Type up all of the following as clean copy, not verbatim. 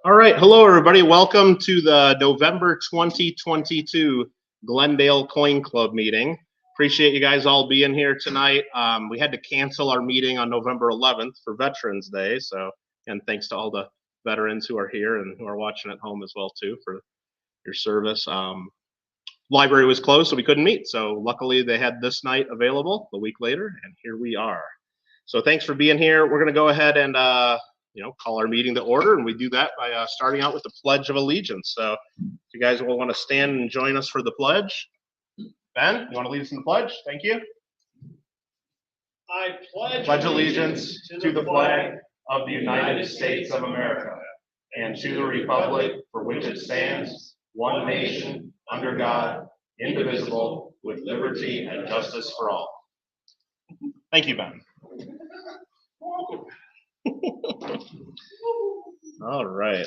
All right, hello everybody. Welcome to the November 2022 Glendale Coin Club meeting. Appreciate you guys all being here tonight. We had to cancel our meeting on November 11th for Veterans Day, so and thanks to all the veterans who are here and who are watching at home as well too for your service. Library was closed, so we couldn't meet. So luckily they had this night available a week later, and here we are. So thanks for being here. We're going to go ahead and call our meeting to order, and we do that by starting out with the Pledge of Allegiance. So if you guys will want to stand and join us for the pledge. Ben, you want to lead us in the pledge? Thank you. I pledge allegiance to the flag of the United States of America and to the republic for which it stands, one nation, under God, indivisible, with liberty and justice for all. Thank you, Ben. All right.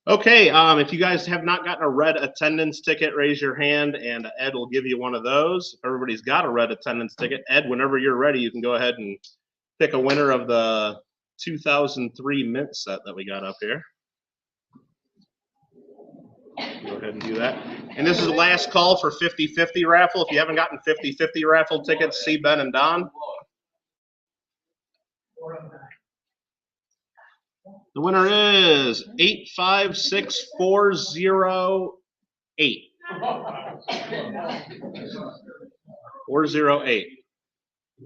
Okay, if you guys have not gotten a red attendance ticket, raise your hand and Ed will give you one of those. If everybody's got a red attendance ticket, Ed, whenever you're ready, you can go ahead and pick a winner of the 2003 Mint set that we got up here. Go ahead and do that. And this is the last call for 50-50 raffle. If you haven't gotten 50-50 raffle tickets, see Ben and Don. The winner is 856408. 408.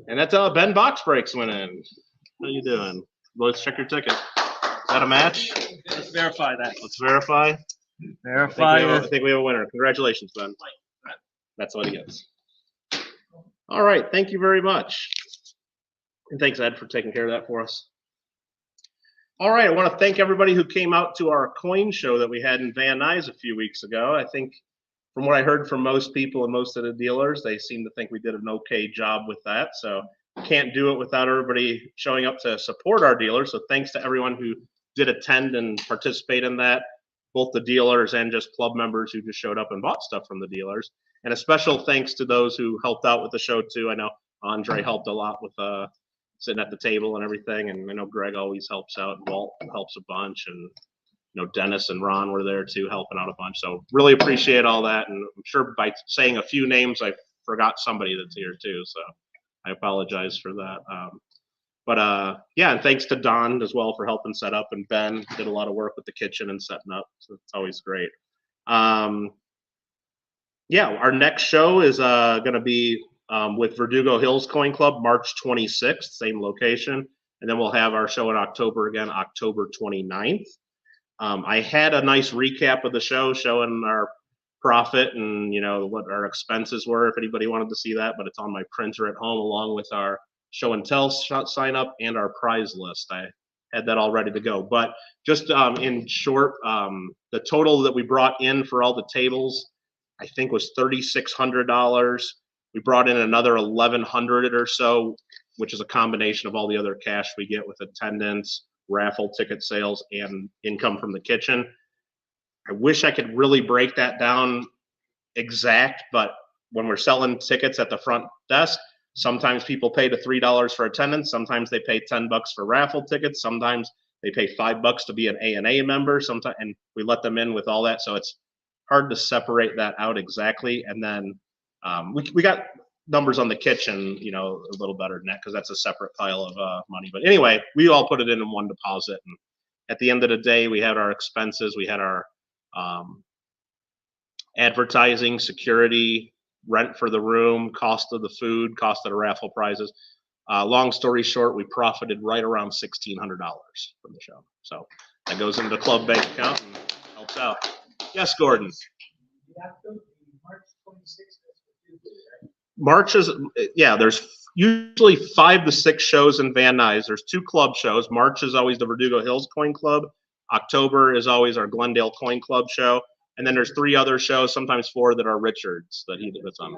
And that's Ben Box Breaks went in. How you doing? Let's check your ticket. Is that a match? Let's verify that. Let's verify. I think we have a winner. Congratulations, Ben. That's what he gets. All right. Thank you very much. And thanks, Ed, for taking care of that for us. All right. I want to thank everybody who came out to our coin show that we had in Van Nuys a few weeks ago. I think from what I heard from most people and most of the dealers, they seem to think we did an okay job with that. So can't do it without everybody showing up to support our dealers. So thanks to everyone who did attend and participate in that, both the dealers and just club members who just showed up and bought stuff from the dealers. And a special thanks to those who helped out with the show too. I know Andre helped a lot with sitting at the table and everything, and I know Greg always helps out. Walt helps a bunch, and Dennis and Ron were there too, helping out a bunch. So really appreciate all that, and I'm sure by saying a few names I forgot somebody that's here too. So I apologize for that. Yeah, and thanks to Don as well for helping set up, and Ben did a lot of work with the kitchen and setting up, so it's always great. Yeah, our next show is going to be with Verdugo Hills Coin Club, March 26th, same location, and then we'll have our show in October again, October 29th. I had a nice recap of the show showing our profit and what our expenses were, if anybody wanted to see that, but it's on my printer at home along with our show and tell sign up and our prize list. I had that all ready to go, but just in short, the total that we brought in for all the tables I think was $3,600. We brought in another $1,100 or so, which is a combination of all the other cash we get with attendance, raffle ticket sales, and income from the kitchen. I wish I could really break that down exact, but when we're selling tickets at the front desk, sometimes people pay the $3 for attendance. Sometimes they pay $10 for raffle tickets. Sometimes they pay $5 to be an A&A member. Sometimes, and we let them in with all that. So it's hard to separate that out exactly. And then we got numbers on the kitchen, a little better than that because that's a separate pile of money. But anyway, we all put it in one deposit. And at the end of the day, we had our expenses. We had our advertising, security, rent for the room, cost of the food, cost of the raffle prizes. Long story short, we profited right around $1,600 from the show. So that goes into the club bank account and helps out. Yes, Gordon. March is, yeah, there's usually 5 to 6 shows in Van Nuys. There's 2 club shows. March is always the Verdugo Hills Coin Club. October is always our Glendale Coin Club show. And then there's 3 other shows, sometimes 4 that are Richard's that's on.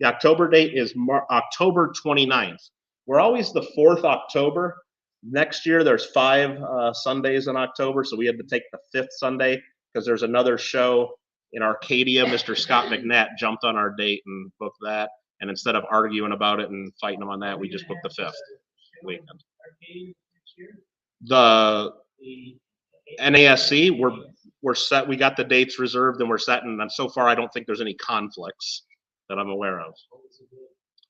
The October date is October 29th. We're always the 4th October. Next year, there's 5 Sundays in October, so we had to take the 5th Sunday because there's another show in Arcadia, Mr. Scott McNatt jumped on our date and booked that. And instead of arguing about it and fighting him on that, we just booked the 5th weekend. The NASC, we're set. We got the dates reserved and we're set. And so far, I don't think there's any conflicts that I'm aware of.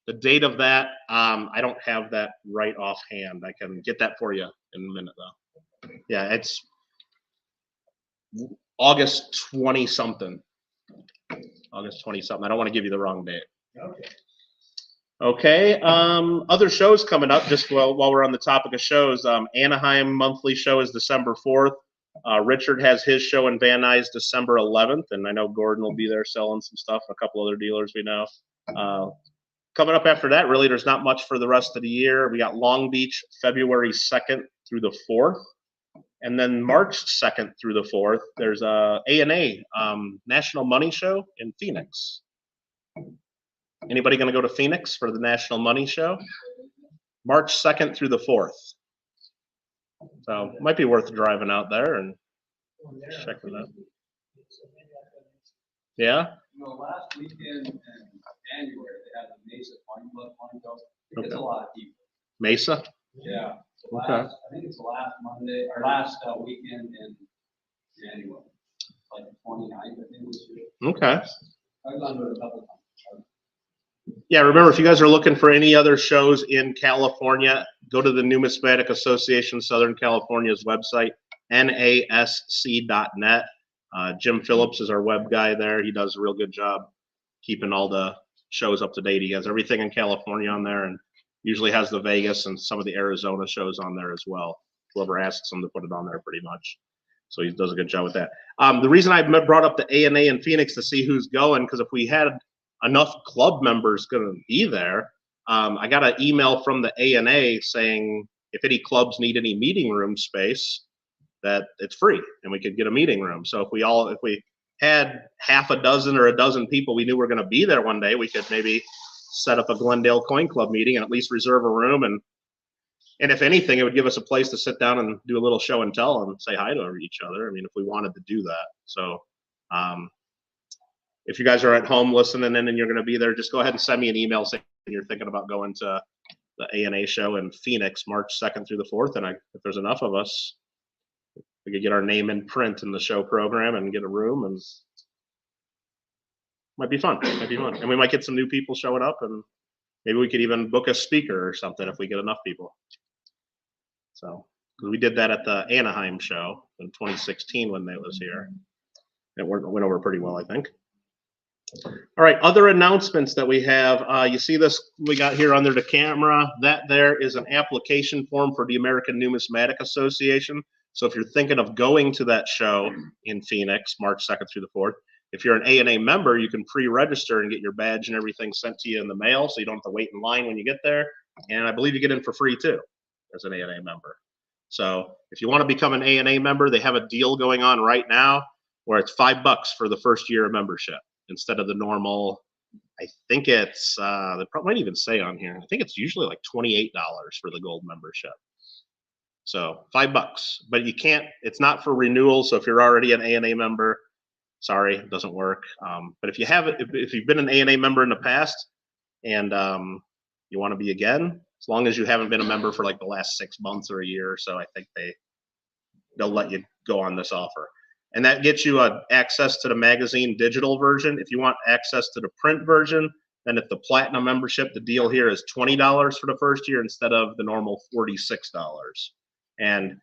The date of that, I don't have that right offhand. I can get that for you in a minute, though. Yeah, it's August 20 something. August 20 something. I don't want to give you the wrong date. Okay. Other shows coming up. Just while we're on the topic of shows, Anaheim monthly show is December 4th. Richard has his show in Van Nuys December 11th, and I know Gordon will be there selling some stuff. A couple other dealers we know. Coming up after that, really, there's not much for the rest of the year. We got Long Beach February 2nd through the 4th. And then March 2nd through the 4th, there's a A&A National Money Show in Phoenix. Anybody going to go to Phoenix for the National Money Show? March 2nd through the 4th. So it might be worth driving out there and checking it out. Yeah? Last weekend in January, they had the Mesa Coin Club Coin Show. It gets a lot of people. Mesa? Yeah. So Okay. I think it's the last Monday, or last weekend in January. Like the 29th, I think this year. Okay. I've gone to it a couple times. Yeah, remember, if you guys are looking for any other shows in California, go to the Numismatic Association Southern California's website, nasc.net. Jim Phillips is our web guy there. He does a real good job keeping all the shows up to date. He has everything in California on there and usually has the Vegas and some of the Arizona shows on there as well. Whoever asks him to put it on there pretty much. So he does a good job with that. The reason I brought up the A&A in Phoenix to see who's going, because if we had enough club members going to be there, I got an email from the A&A saying if any clubs need any meeting room space, that it's free and we could get a meeting room. So if we had half a dozen or a dozen people we knew were going to be there one day, we could maybe set up a Glendale Coin Club meeting and at least reserve a room. And if anything, it would give us a place to sit down and do a little show and tell and say hi to each other. I mean, if we wanted to do that. So if you guys are at home listening in and you're going to be there, just go ahead and send me an email saying you're thinking about going to the A&A show in Phoenix, March 2nd through the 4th. And if there's enough of us, we could get our name in print in the show program and get a room, and might be fun. And we might get some new people showing up, and maybe we could even book a speaker or something if we get enough people. So we did that at the Anaheim show in 2016 when they was here. It went over pretty well, I think. All right, other announcements that we have. You see this we got here under the camera. That there is an application form for the American Numismatic Association. So if you're thinking of going to that show in Phoenix, March 2nd through the 4th, if you're an A&A member, you can pre-register and get your badge and everything sent to you in the mail, so you don't have to wait in line when you get there. And I believe you get in for free too, as an A&A member. So if you want to become an A&A member, they have a deal going on right now where it's $5 for the first year of membership instead of the normal. I think it's they probably might even say on here. I think it's usually like $28 for the gold membership. So $5, but you can't. It's not for renewal. So if you're already an A&A member, sorry, it doesn't work. But if you have it, if you've been an A&A member in the past and you want to be again, as long as you haven't been a member for like the last 6 months or a year or so, I think they'll let you go on this offer. And that gets you access to the magazine digital version. If you want access to the print version, then if the platinum membership, the deal here is $20 for the first year instead of the normal $46. And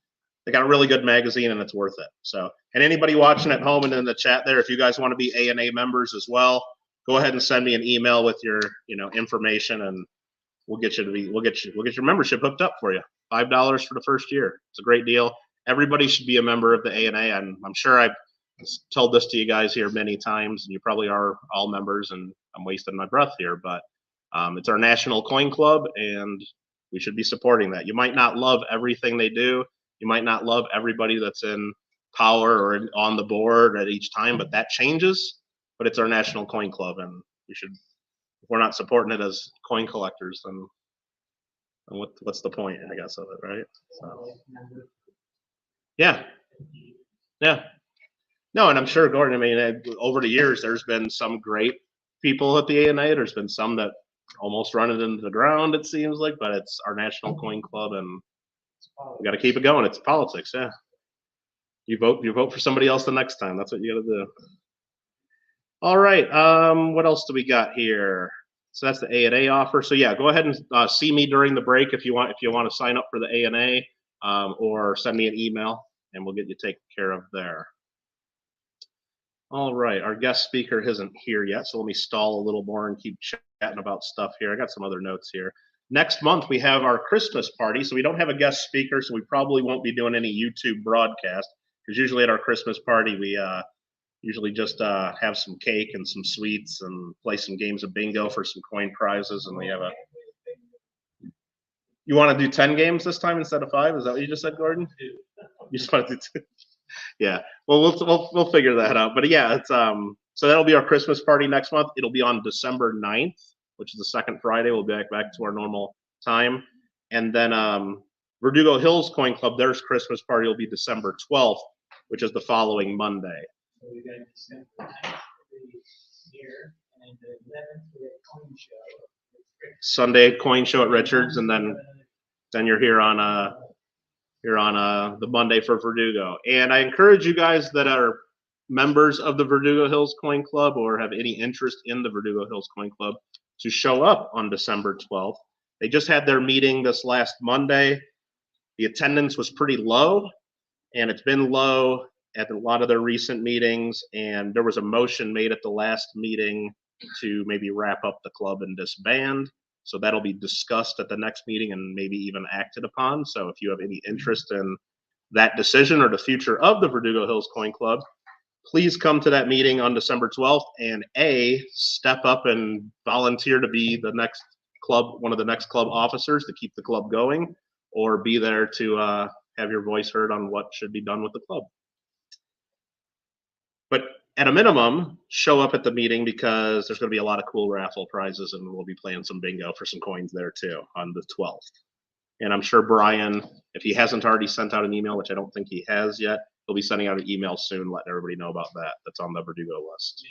they got a really good magazine and it's worth it. So, and anybody watching at home and in the chat there, if you guys want to be A&A members as well, go ahead and send me an email with your, information, and we'll get your membership hooked up for you. $5 for the first year. It's a great deal. Everybody should be a member of the A&A. And I'm sure I've told this to you guys here many times, and you probably are all members, and I'm wasting my breath here, but it's our national coin club, and we should be supporting that. You might not love everything they do. You might not love everybody that's in power or on the board at each time, but that changes. But it's our national coin club, and we should. If we're not supporting it as coin collectors, then what's the point, I guess, of it, right? So, yeah. No, and I'm sure, Gordon, I mean, over the years, there's been some great people at the ANA. There's been some that almost run it into the ground, it seems like, but it's our National Coin Club, and we got to keep it going. It's politics, yeah. You vote for somebody else the next time. That's what you got to do. All right. What else do we got here? So that's the ANA offer. So yeah, go ahead and see me during the break if you want. If you want to sign up for the ANA, or send me an email, and we'll get you taken care of there. All right, our guest speaker isn't here yet, so let me stall a little more and keep chatting about stuff here. I got some other notes here. Next month, we have our Christmas party, so we don't have a guest speaker, so we probably won't be doing any YouTube broadcast, because usually at our Christmas party, we usually just have some cake and some sweets and play some games of bingo for some coin prizes, and we have a... You want to do 10 games this time instead of 5? Is that what you just said, Gordon? You just want to do 2? Yeah, well, we'll figure that out. But yeah, it's so that'll be our Christmas party next month. It'll be on December 9th, which is the second Friday. We'll be back to our normal time. And then Verdugo Hills Coin Club, their Christmas party will be December 12th, which is the following Monday. So we got December 9th here, and the 11th we have coin show. Sunday coin show at Richards, and then you're here on the Monday for Verdugo. And I encourage you guys that are members of the Verdugo Hills Coin Club or have any interest in the Verdugo Hills Coin Club to show up on December 12th. They just had their meeting this last Monday. The attendance was pretty low, and it's been low at a lot of their recent meetings, and there was a motion made at the last meeting to maybe wrap up the club and disband. So that'll be discussed at the next meeting and maybe even acted upon. So if you have any interest in that decision or the future of the Verdugo Hills Coin Club, please come to that meeting on December 12th and step up and volunteer to be the next club, one of the next club officers to keep the club going, or be there to have your voice heard on what should be done with the club. But at a minimum, show up at the meeting, because there's going to be a lot of cool raffle prizes, and we'll be playing some bingo for some coins there too on the 12th. And I'm sure Brian, if he hasn't already sent out an email, which I don't think he has yet, he'll be sending out an email soon letting everybody know about that. That's on the Verdugo list.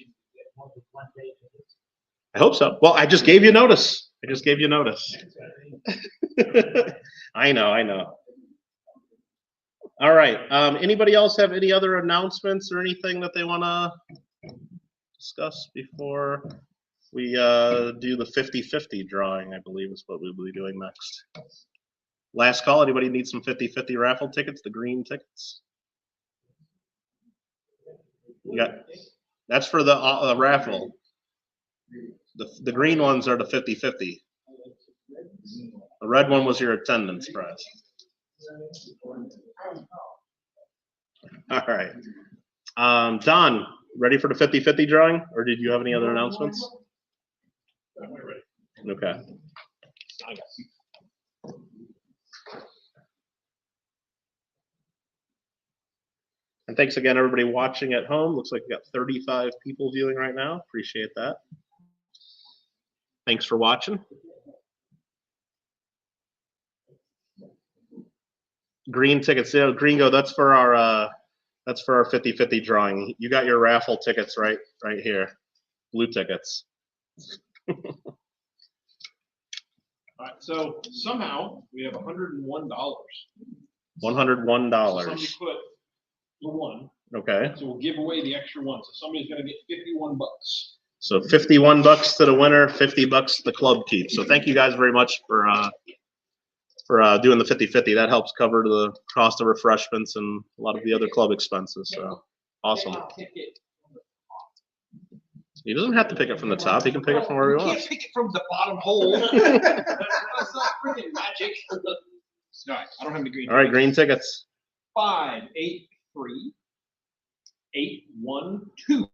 I hope so. Well, I just gave you notice. I know. All right. Anybody else have any other announcements or anything that they want to discuss before we do the 50-50 drawing? I believe is what we'll be doing next. Last call. Anybody need some 50-50 raffle tickets? The green tickets. Yeah, that's for the raffle. The green ones are the 50-50. The red one was your attendance prize. All right. Don, ready for the 50-50 drawing, or did you have any other announcements? Okay. And thanks again, everybody watching at home. Looks like we got 35 people viewing right now. Appreciate that. Thanks for watching. Green tickets, yeah, Gringo, that's for our 50-50 drawing. You got your raffle tickets right here. Blue tickets. All right, so somehow we have $101. $101. Somebody put the one. Okay. So we'll give away the extra one. So somebody's gonna get 51 bucks. So 51 bucks to the winner, 50 bucks the club keeps. So thank you guys very much for doing the 50-50. That helps cover the cost of refreshments and a lot of the other club expenses. So awesome. He doesn't have to pick it from the top. He can pick it from where he wants. Can't pick it from the bottom hole. That's not freaking magic. All right, I don't have any green. All right, green tickets. 5, 8, 3, 8, 1, 2.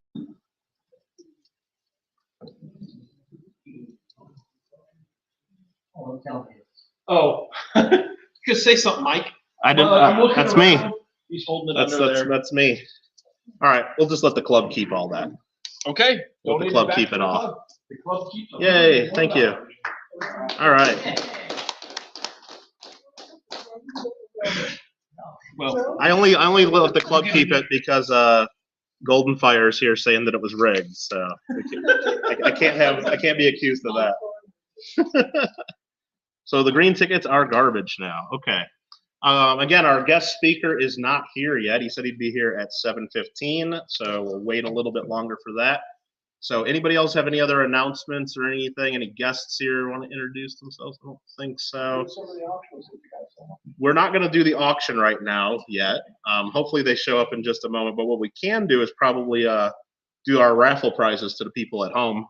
Oh, just say something, Mike. I did. That's me. He's holding it under there. That's me. All right, we'll just let the club keep all that. Okay. Let the club keep it all. The club keeps it. Yay! Thank you. All right. Well, I only let the club keep it because Golden Fire's here saying that it was rigged, so I can't be accused of that. So the green tickets are garbage now. Okay. Again, our guest speaker is not here yet. He said he'd be here at 7:15, so we'll wait a little bit longer for that. So anybody else have any other announcements or anything? Any guests here want to introduce themselves? I don't think so. We're not going to do the auction right now yet. Hopefully they show up in just a moment. But what we can do is probably do our raffle prizes to the people at home.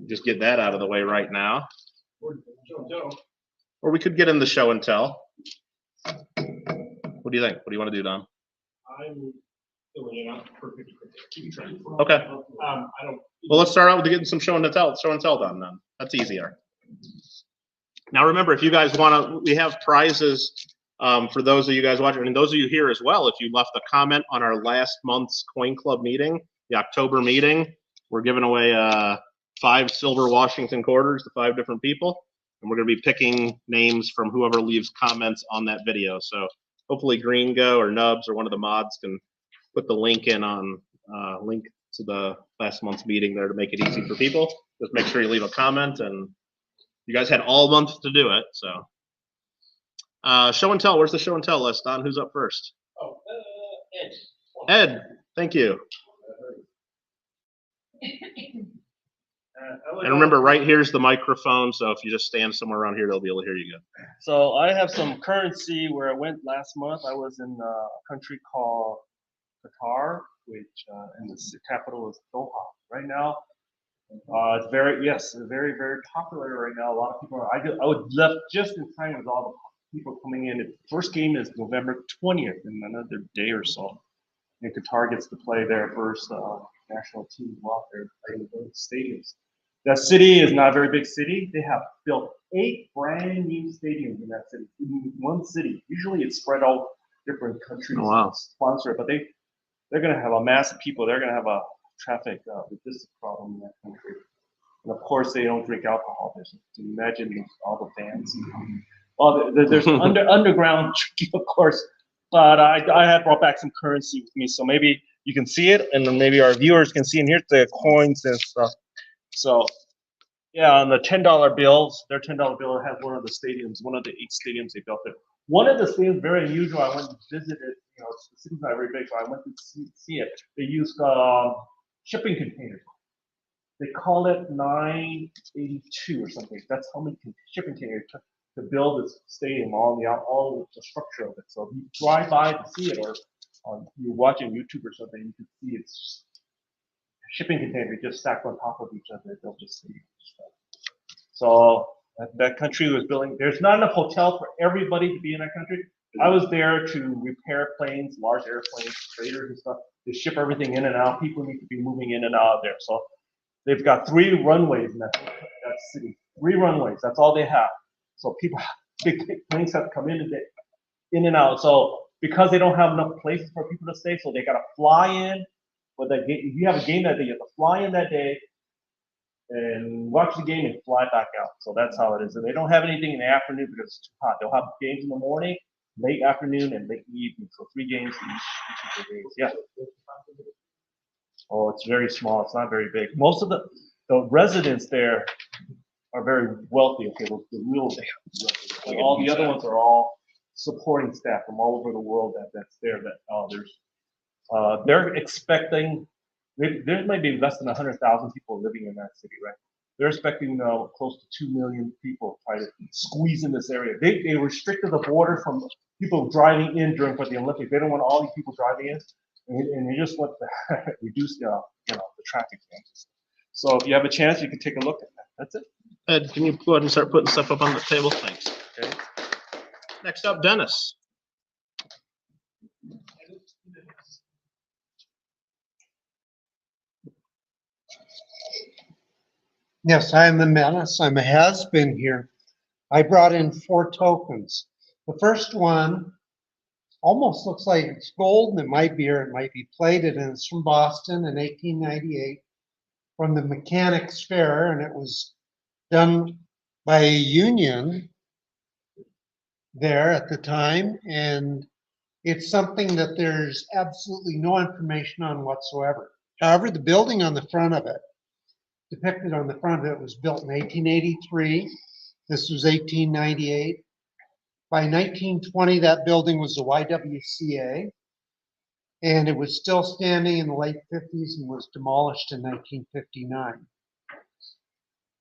Just get that out of the way right now. Or we could get in the show and tell. What do you think? What do you want to do, Don? I'm filling it out perfect. Okay. I don't. Well, let's start out with getting some show and tell done then. That's easier. Now remember, if you guys want to, we have prizes for those of you guys watching, and those of you here as well. If you left a comment on our last month's Coin Club meeting, the October meeting, we're giving away 5 silver Washington quarters to 5 different people. And we're going to be picking names from whoever leaves comments on that video. So hopefully Gringo or Nubs or one of the mods can put the link in on link to the last month's meeting there to make it easy for people. Just make sure you leave a comment, and you guys had all month to do it. So show and tell. Where's the show and tell list, Don? Who's up first? Oh, Ed. Ed, thank you. And remember, right here's the microphone, so if you just stand somewhere around here, they'll be able to hear you good. So I have some currency where I went last month. I was in a country called Qatar, which and the capital is Doha. Right now, it's very very popular right now. A lot of people are. I would left just in time with all the people coming in. The first game is November 20th, in another day or so. And Qatar gets to play their first national team out there playing in both stadiums. That city is not a very big city. They have built 8 brand new stadiums in that city, in one city. Usually it's spread out different countries sponsor it, but they're going to have a mass of people. They're going to have a traffic logistic problem in that country. And of course, they don't drink alcohol. There's, imagine all the fans. Well, there's underground drinking, of course, but I had brought back some currency with me, so maybe you can see it, and then maybe our viewers can see. And here's the coins and stuff. So, yeah, on the $10 bills, their $10 bill has one of the stadiums, one of the 8 stadiums they built there. One of the stadiums, very unusual. I went to visit it. You know, the city's not very big, so I went to see it. They used shipping containers. They call it 982 or something. That's how many shipping containers took to build this stadium, all the structure of it. So if you drive by to see it, or you're watching YouTube or something, you can see it's just shipping containers just stacked on top of each other. They'll just see. So that country was building. There's not enough hotel for everybody to be in that country. I was there to repair planes, large airplanes, traders and stuff. They ship everything in and out. People need to be moving in and out of there. So they've got 3 runways in that city. 3 runways. That's all they have. So people, big planes have to come in and out. So because they don't have enough places for people to stay, so they got to fly in. But if you have a game that day, you have to fly in that day and watch the game and fly back out. So that's how it is. And they don't have anything in the afternoon because it's too hot. They'll have games in the morning, late afternoon, and late evening. So 3 games each of the days. Yeah. Oh, it's very small. It's not very big. Most of the residents there are very wealthy. Okay, the real residents. Like all the other ones are all supporting staff from all over the world that's there. They're expecting, there might be less than 100,000 people living in that city, right? They're expecting close to 2 million people try to squeeze in this area. They restricted the border from people driving in for the Olympics. They don't want all these people driving in, and they just want to reduce the traffic jams. So if you have a chance, you can take a look at that. That's it. Ed, can you go ahead and start putting stuff up on the table? Thanks. Okay. Next up, Dennis. Yes, I am a menace. I'm a has-been here. I brought in 4 tokens. The first one almost looks like it's gold, and it might be, or it might be plated, and it's from Boston in 1898 from the Mechanics Fair, and it was done by a union there at the time, and It's something that there's absolutely no information on whatsoever. However, the building on the front of it, depicted on the front of it, was built in 1883. This was 1898. By 1920, that building was the YWCA, and it was still standing in the late 50s and was demolished in 1959.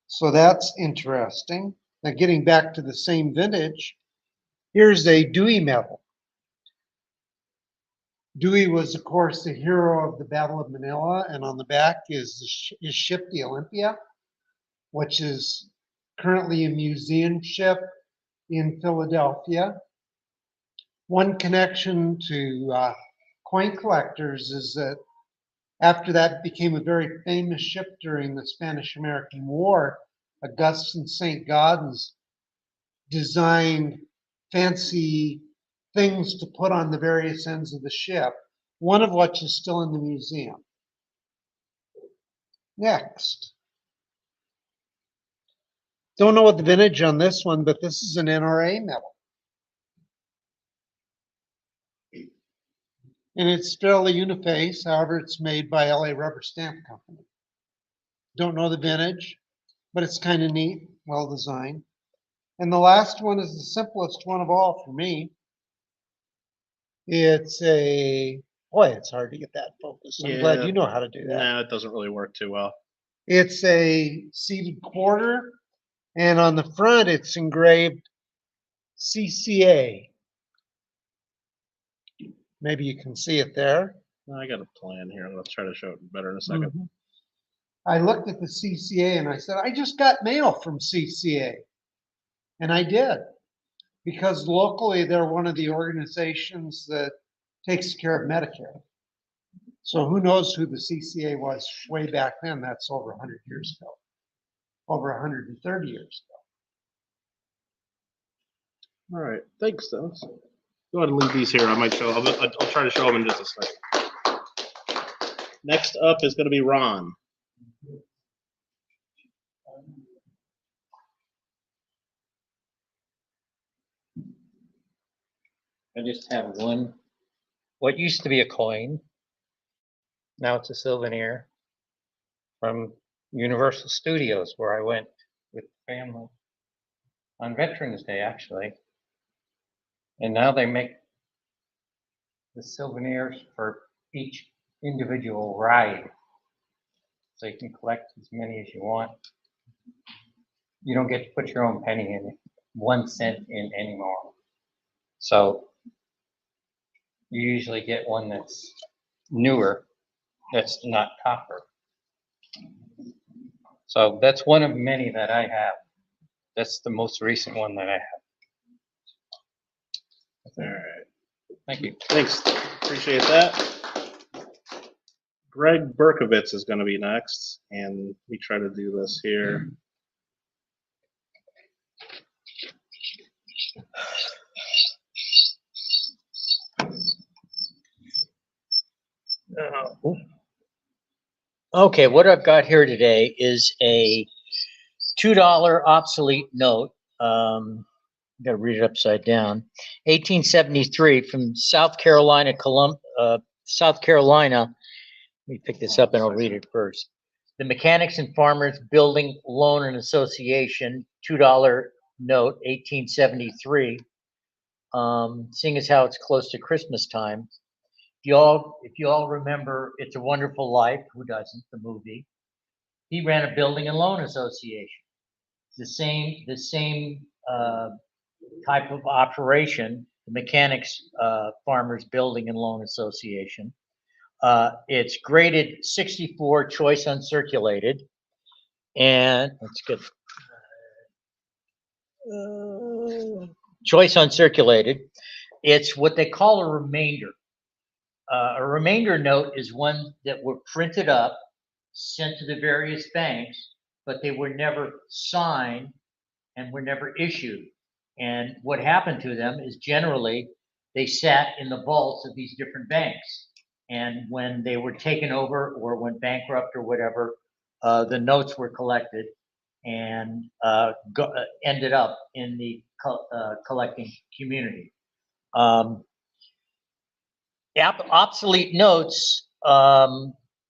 So that's interesting. Now, getting back to the same vintage, here's a Dewey medal. Dewey was, of course, the hero of the Battle of Manila, and on the back is his ship, the Olympia, which is currently a museum ship in Philadelphia. One connection to coin collectors is that after that became a very famous ship during the Spanish-American War, Augustin St. Gaudens designed fancy things to put on the various ends of the ship, one of which is still in the museum. Next. Don't know what the vintage on this one, but this is an NRA medal. And it's fairly uniface, however, it's made by LA Rubber Stamp Company. Don't know the vintage, but it's kind of neat, well designed. And the last one is the simplest one of all for me. It's it's hard to get that focused. I'm glad Yeah. you know how to do that. No, it doesn't really work too well. It's a seated quarter, and on the front it's engraved CCA. Maybe you can see it there. I got a plan here. I'm going to try to show it better in a second. Mhm. I looked at the CCA and I said, I just got mail from CCA. And I did, because locally they're one of the organizations that takes care of Medicare. So who knows who the CCA was way back then? That's over 100 years ago, over 130 years ago. All right. Thanks, Dennis. Go ahead and leave these here. I might show. I'll try to show them in just a second. Next up is going to be Ron. I just have one, what used to be a coin. Now it's a souvenir from Universal Studios, where I went with the family on Veterans Day, actually. And now they make the souvenirs for each individual ride. So you can collect as many as you want. You don't get to put your own penny in, 1 cent in anymore. So you usually get one that's newer, that's not copper. So that's one of many that I have. That's the most recent one that I have. All right. Thank you. Thanks. Appreciate that. Greg Berkovitz is going to be next, and we try to do this here. Okay, what I've got here today is a $2 obsolete note. Got to read it upside down. 1873 from South Carolina, South Carolina. Let me pick this up and I'll read it first. The Mechanics and Farmers Building Loan and Association, $2 note, 1873. Seeing as how it's close to Christmas time. If you all remember It's a Wonderful Life, who doesn't, the movie? He ran a building and loan association. The same type of operation, the Mechanics Farmers Building and Loan Association. It's graded 64, choice uncirculated, and let's get choice uncirculated. It's what they call a remainder. A remainder note is one that were printed up, sent to the various banks, but they were never signed and were never issued. And what happened to them is generally they sat in the vaults of these different banks. And when they were taken over or went bankrupt or whatever, the notes were collected and ended up in the collecting community. Obsolete notes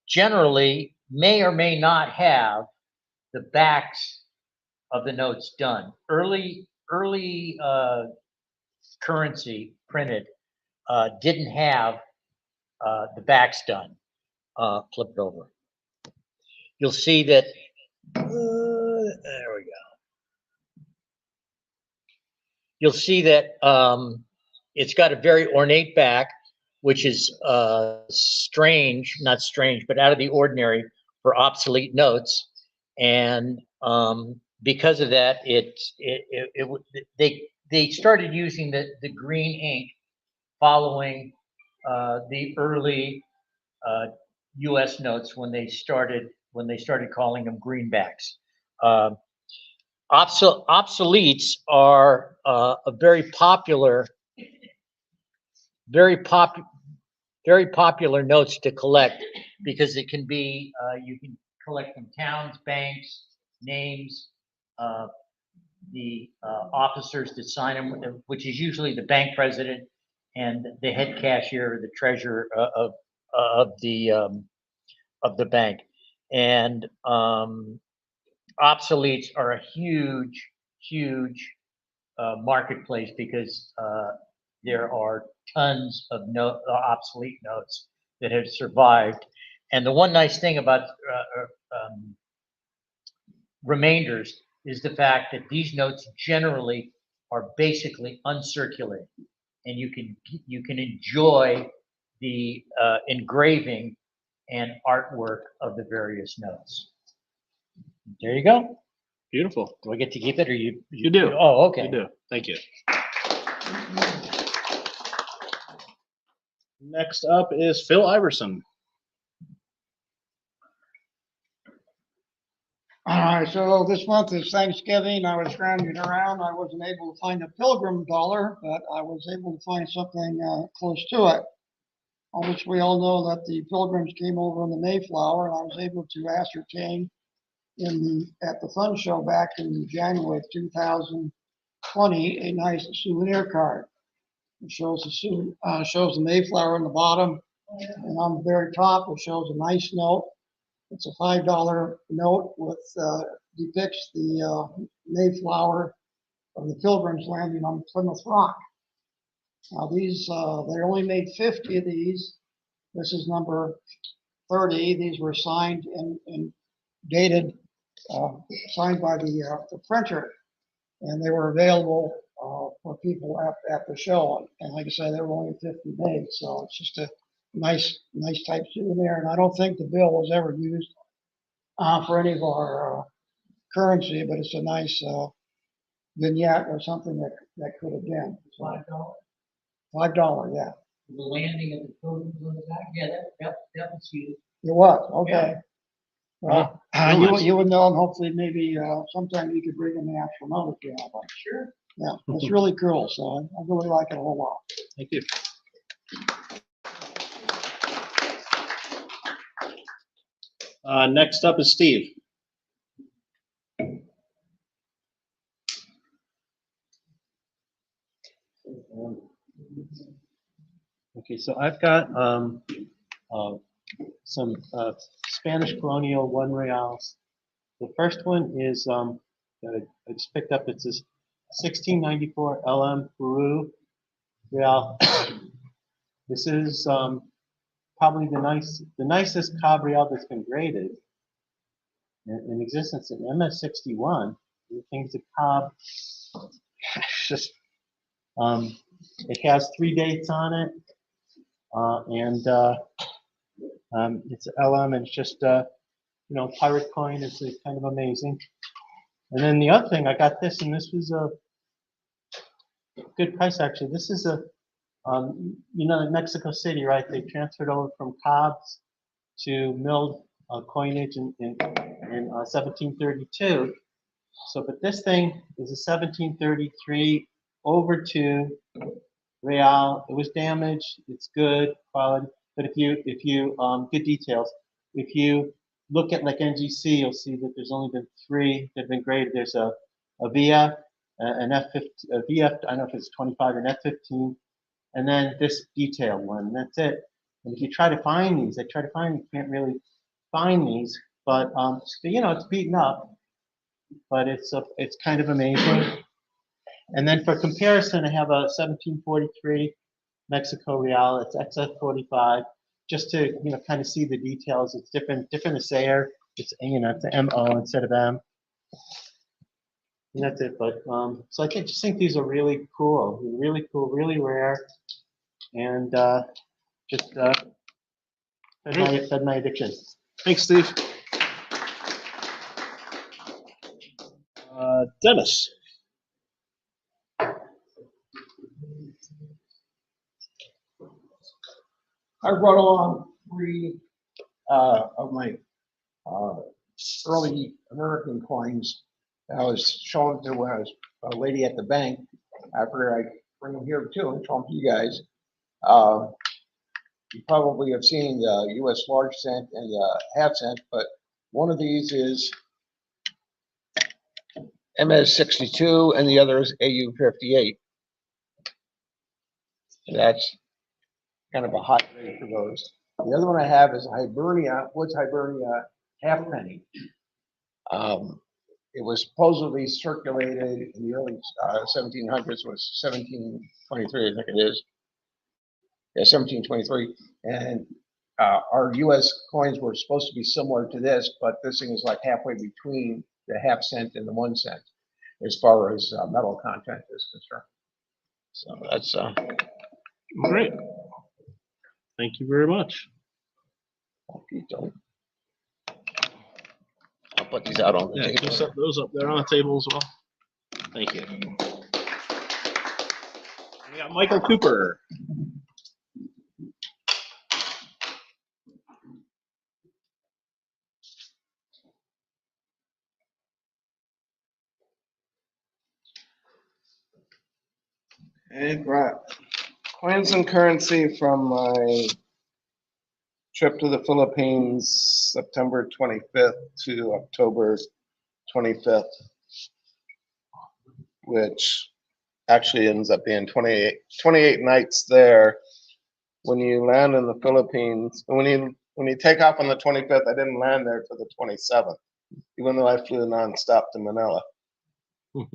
generally may or may not have the backs of the notes done. Early currency printed didn't have the backs done. Flip it over. You'll see that. There we go. You'll see that it's got a very ornate back, which is strange, not strange, but out of the ordinary for obsolete notes. And because of that, they started using the green ink following the early U.S. notes when they started calling them greenbacks. Obsoletes are a very popular notes to collect because it can be you can collect from towns, banks, names, the officers that sign them, which is usually the bank president and the head cashier or the treasurer of the bank. And obsoletes are a huge marketplace because there are tons of obsolete notes that have survived. And the one nice thing about remainders is the fact that these notes generally are basically uncirculated, and you can enjoy the engraving and artwork of the various notes. There you go. Beautiful. Do I get to keep it, or you? You do. Oh, okay. You do. Thank you. Next up is Phil Iverson. All right, so this month is Thanksgiving. I was scrounging around. I wasn't able to find a pilgrim dollar, but I was able to find something close to it. Which we all know that the pilgrims came over in the Mayflower, and I was able to ascertain at the fun show back in January of 2020 a nice souvenir card. It shows the Mayflower on the bottom, and on the very top it shows a nice note. It's a $5 note with depicts the Mayflower of the Pilgrims landing on Plymouth Rock. Now these, they only made 50 of these. This is number 30. These were signed and dated, signed by the printer, and they were available for people at the show. And like I said, there were only 50 made, so it's just a nice type souvenir. And I don't think the bill was ever used for any of our currency, but it's a nice vignette or something that could have been. So, $5. $5, yeah. The landing of the pilgrims on the back. Yeah, that was used. It was, okay. Yeah. Well, you would know, and hopefully maybe sometime you could bring in the actual note if you have one. Sure. Yeah, it's really cool, so I really like it a whole lot. Thank you. Next up is Steve. Okay, so I've got some Spanish colonial $1 The first one is that I just picked up. It's this 1694 LM Peru real. This is probably the nicest cob real that's been graded in existence in MS61. The thing's a cob. Just it has 3 dates on it, and it's LM, and it's just pirate coin. It's kind of amazing. And then the other thing, I got this, and this was a good price actually. This is a in Mexico City, right? They transferred over from cobs to milled coinage in 1732. So, but this thing is a 1733 over 2 real. It was damaged. It's good quality, but if you good details. If you look at like NGC, you'll see that there's only been 3 that have been graded. There's a VF, an F15, a VF. I don't know if it's 25 or an F15, and then this detailed one. That's it. And if you try to find these, you can't really find these, but you know, it's beaten up, but it's kind of amazing. And then for comparison, I have a 1743 Mexico Real. It's XF45, just to, you know, kind of see the details. It's different Asayer. It's, you know, it's an MO instead of M. And that's it. But so I just think these are really cool, really rare, and just fed my addiction. Thanks, Steve. Dennis. I brought along 3 of my early American coins. I was showing to a lady at the bank. I figured I'd bring them here too and show them to you guys. You probably have seen the U.S. large cent and the half cent, but one of these is MS62 and the other is AU58. That's kind of a hot rate for those. The other one I have is Hibernia, Woods Hibernia halfpenny. It was supposedly circulated in the early 1700s, was 1723, I think it is. Yeah, 1723. And our U.S. coins were supposed to be similar to this, but this thing is like halfway between the half cent and the 1 cent as far as metal content is concerned. So that's Great. Thank you very much. I'll put these out on the Yeah, table. just set those up there on the table as well. Thank you. We got Michael Cooper. I brought coins and currency from my trip to the Philippines, September 25th to October 25th, which actually ends up being 28 nights there. When you land in the Philippines, when you take off on the 25th, I didn't land there till the 27th, even though I flew nonstop to Manila.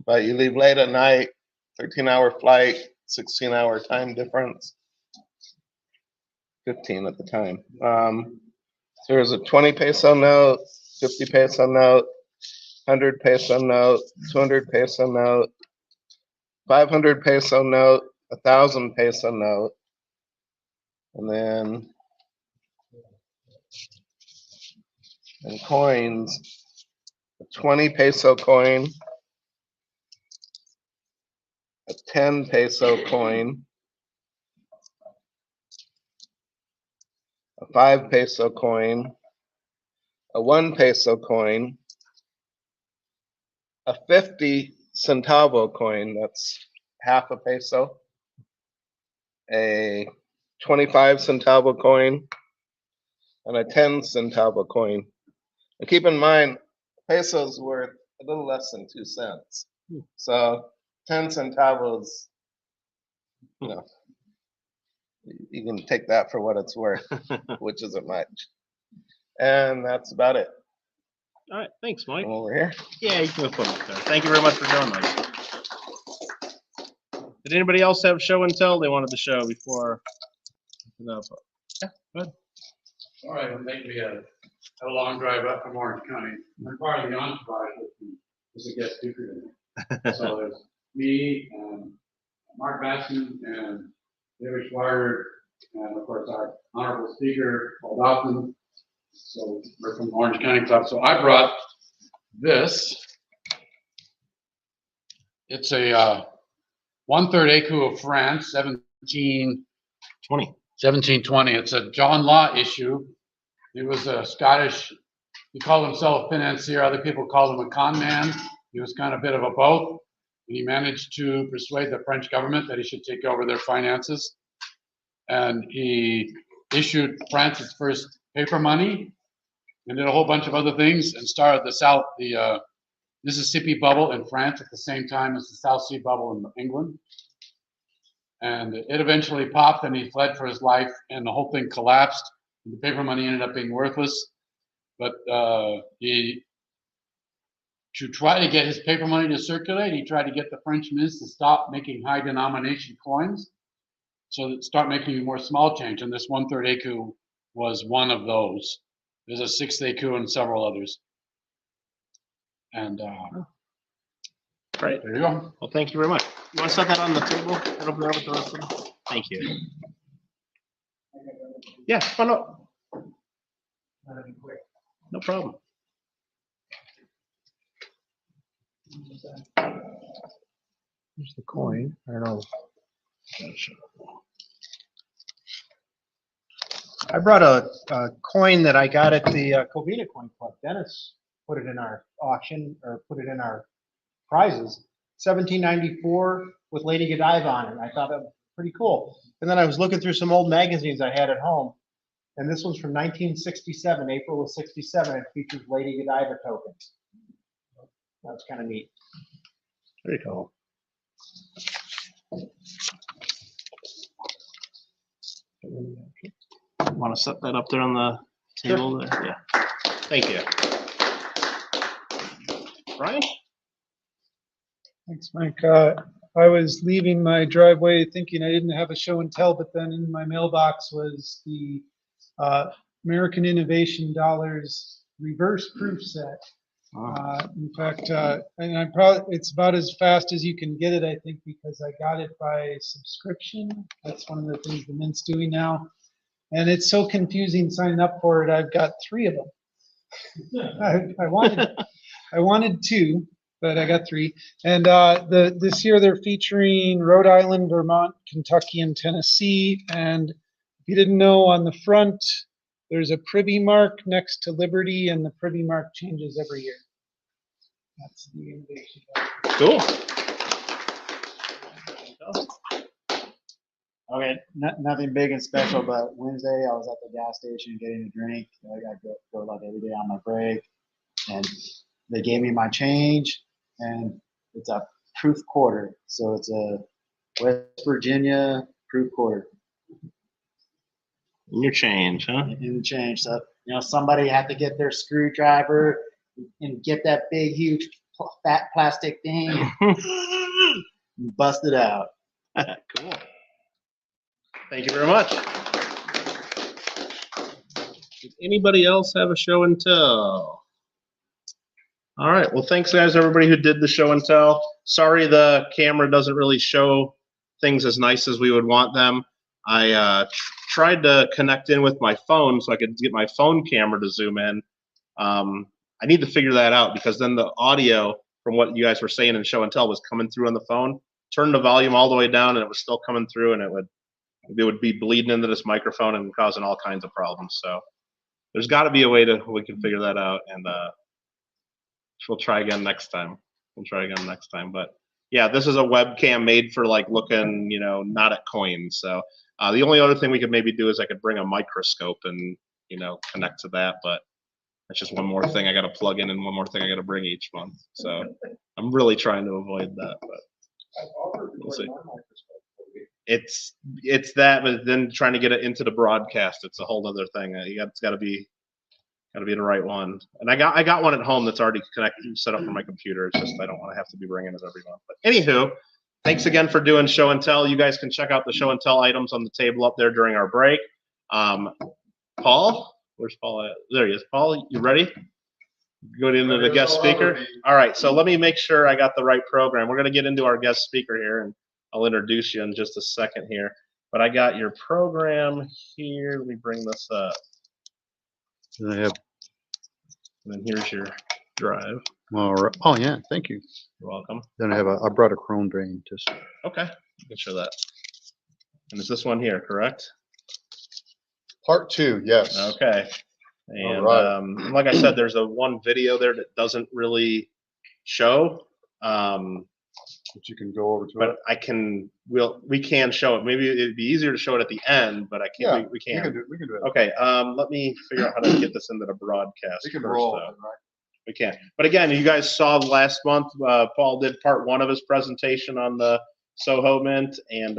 But you leave late at night, 13-hour flight, 16-hour time difference, 15 at the time. So there's a 20 peso note, 50 peso note, 100 peso note, 200 peso note, 500 peso note, 1,000 peso note, and then in coins, a 20 peso coin, a 10 peso coin, a 5 peso coin, a 1 peso coin, a 50 centavo coin, that's half a peso, a 25 centavo coin, and a 10 centavo coin. And keep in mind, pesos worth a little less than 2 cents. So 10 centavos, you know, you can take that for what it's worth, which isn't much. And that's about it. All right, thanks, Mike. Come over here. Yeah, you can put them up there. Thank you very much for showing those. Did anybody else have show and tell they wanted to show before? No. Yeah, go ahead. All right, it'll make me a long drive up from Orange County. I'm part of the entourage as a guest speaker today. So there's me and Mark Baskin and David Schweiger, and of course our honorable speaker, Paul Dofton. So we're from Orange County Club. So I brought this. It's a 1/3 écu of France, 1720. It's a John Law issue. He was a Scottish, he called himself a financier. Other people called him a con man. He was kind of a bit of a both. He managed to persuade the French government that he should take over their finances. And he issued France's first paper money and did a whole bunch of other things and started the Mississippi bubble in France at the same time as the South Sea bubble in England. And it eventually popped and he fled for his life and the whole thing collapsed. And the paper money ended up being worthless. But to try to get his paper money to circulate, he tried to get the French mints to stop making high denomination coins, so that start making more small change. And this 1/3 écu was one of those. There's a 6th écu and several others. And Right. there you go. Well, thank you very much. You want to set that on the table? And open it up with the rest of them? Thank you. Yeah, come on up. No problem. Here's the coin. I don't know. I brought a coin that I got at the Covina Coin Club. Dennis put it in our auction, or put it in our prizes. 1794 with Lady Godiva on it. I thought that was pretty cool. And then I was looking through some old magazines I had at home, and this one's from 1967, April of 67. It features Lady Godiva tokens. That's kind of neat. Very cool. Want to set that up there on the table? There? Yeah. Thank you. Brian? Thanks, Mike. I was leaving my driveway thinking I didn't have a show and tell, but then in my mailbox was the American Innovation Dollars reverse proof set. In fact, and I'm probably, it's about as fast as you can get it, I think, because I got it by subscription. That's one of the things the Mint's doing now. And it's so confusing signing up for it. I've got 3 of them. I wanted 2, but I got 3. And this year they're featuring Rhode Island, Vermont, Kentucky, and Tennessee. And if you didn't know, on the front, there's a privy mark next to Liberty, and the privy mark changes every year. That's the innovation. Cool. Okay, nothing big and special, but Wednesday I was at the gas station getting a drink. I got to go like every day on my break, and they gave me my change, and it's a proof quarter. So it's a West Virginia proof quarter. In your change, huh? In the change. So, you know, somebody had to get their screwdriver and get that big, huge, fat plastic thing and bust it out. Cool. Thank you very much. Does anybody else have a show and tell? All right. Well, thanks, guys, everybody who did the show and tell. Sorry the camera doesn't really show things as nice as we would want them. I tried to connect in with my phone so I could get my phone camera to zoom in. I need to figure that out, because then the audio from what you guys were saying in show and tell was coming through on the phone. Turned the volume all the way down and it was still coming through, and it would be bleeding into this microphone and causing all kinds of problems. So there's got to be a way we can figure that out, and we'll try again next time. But yeah, this is a webcam made for like looking, you know, not at coins. So the only other thing we could maybe do is I could bring a microscope and, you know, connect to that. But that's just one more thing I got to plug in and one more thing I got to bring each month. So I'm really trying to avoid that. But we'll see. It's that, but then trying to get it into the broadcast, it's a whole other thing. It's got to be the right one. And I got one at home that's already connected, set up for my computer. It's just I don't want to have to be bringing it every month. But anywho, thanks again for doing show and tell. You guys can check out the show and tell items on the table up there during our break. Paul, where's Paul at? There he is. Paul, you ready? Go into the guest speaker. All right. So let me make sure I got the right program. We're going to get into our guest speaker here, and I'll introduce you in just a second here. But I got your program here. Let me bring this up. I have. And then here's your drive. All right. Oh yeah, thank you. You're welcome. Then I brought a Chrome drain just. Okay, you can show that. And it's this one here, correct? Part 2, yes. Okay. And right. Like I said, there's one video there that doesn't really show. But you can go over to but it. We can show it. Maybe it'd be easier to show it at the end, but I can't. Yeah, we can. We can do it. Okay. Let me figure out how to get this into the broadcast. We can first, roll, though. right? We can. But again, you guys saw last month, Paul did part 1 of his presentation on the Soho Mint, and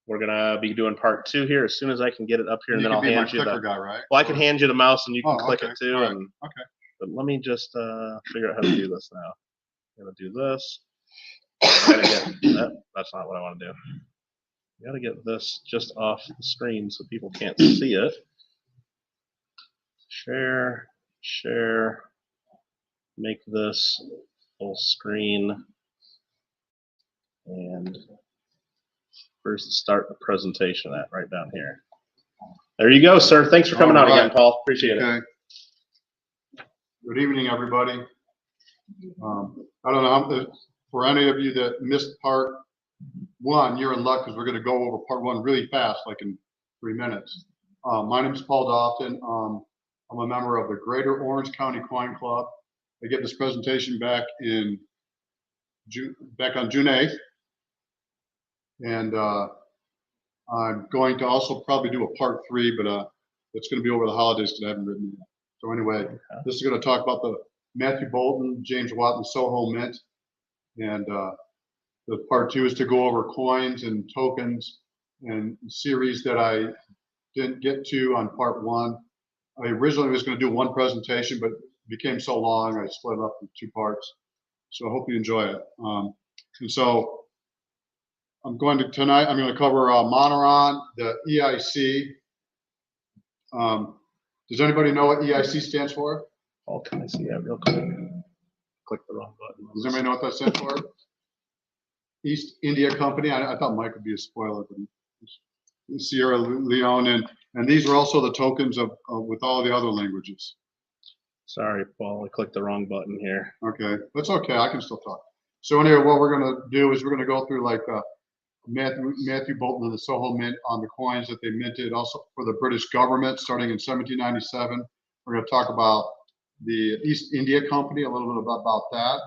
we're gonna be doing part 2 here as soon as I can get it up here, and then I'll hand you the. guy, right? Well, I can hand you the mouse, and you can Oh, click okay. it too. All right. And Okay. but let me just figure out how to do this now. I'm gonna do this. Gotta get, that's not what I want to do. Got to get this just off the screen so people can't see it. Share, share, make this full screen, and first start the presentation at right down here. There you go, sir. Thanks for coming out again, Paul. Appreciate it. Good evening, everybody. I don't know, for any of you that missed part 1, you're in luck because we're going to go over part 1 really fast, like in 3 minutes. My name is Paul Dofton. I'm a member of the Greater Orange County Coin Club. I gave this presentation back on June 8th. And I'm going to also probably do a part 3, but it's going to be over the holidays because I haven't written it yet. So anyway, this is going to talk about the Matthew Bolton, James Watt, and Soho Mint. And the part 2 is to go over coins and tokens and series that I didn't get to on part 1. I originally was going to do 1 presentation, but it became so long, I split it up in 2 parts. So I hope you enjoy it. And so tonight, I'm going to cover Moneron, the EIC. Does anybody know what EIC stands for? Oh, can I see that real quick? Click the wrong button. Does anybody know what that stands for? East India Company. I thought Mike would be a spoiler, but Sierra Leone, and these are also the tokens of with all the other languages. Sorry, Paul. I clicked the wrong button here. Okay, that's okay. I can still talk. So anyway, what we're going to do is we're going to go through like Matthew Bolton and the Soho Mint on the coins that they minted, also for the British government starting in 1797. We're going to talk about the East India Company, a little bit about that.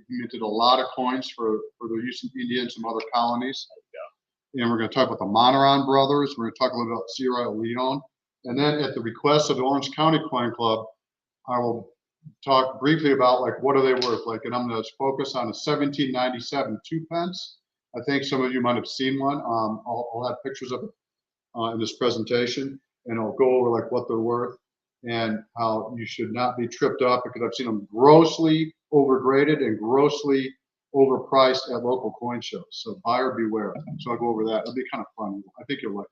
He minted a lot of coins for their use in India and some other colonies. And we're going to talk about the Moneron brothers. We're going to talk a little bit about Sierra Leone. And then at the request of the Orange County Coin Club, I will talk briefly about like what are they worth, like, and I'm going to focus on a 1797 2-pence. I think some of you might have seen one. I'll have pictures of it in this presentation, and I'll go over like what they're worth and how you should not be tripped up because I've seen them grossly overgraded and grossly overpriced at local coin shows. So buyer beware. So I'll go over that. It'll be kind of fun. I think you'll like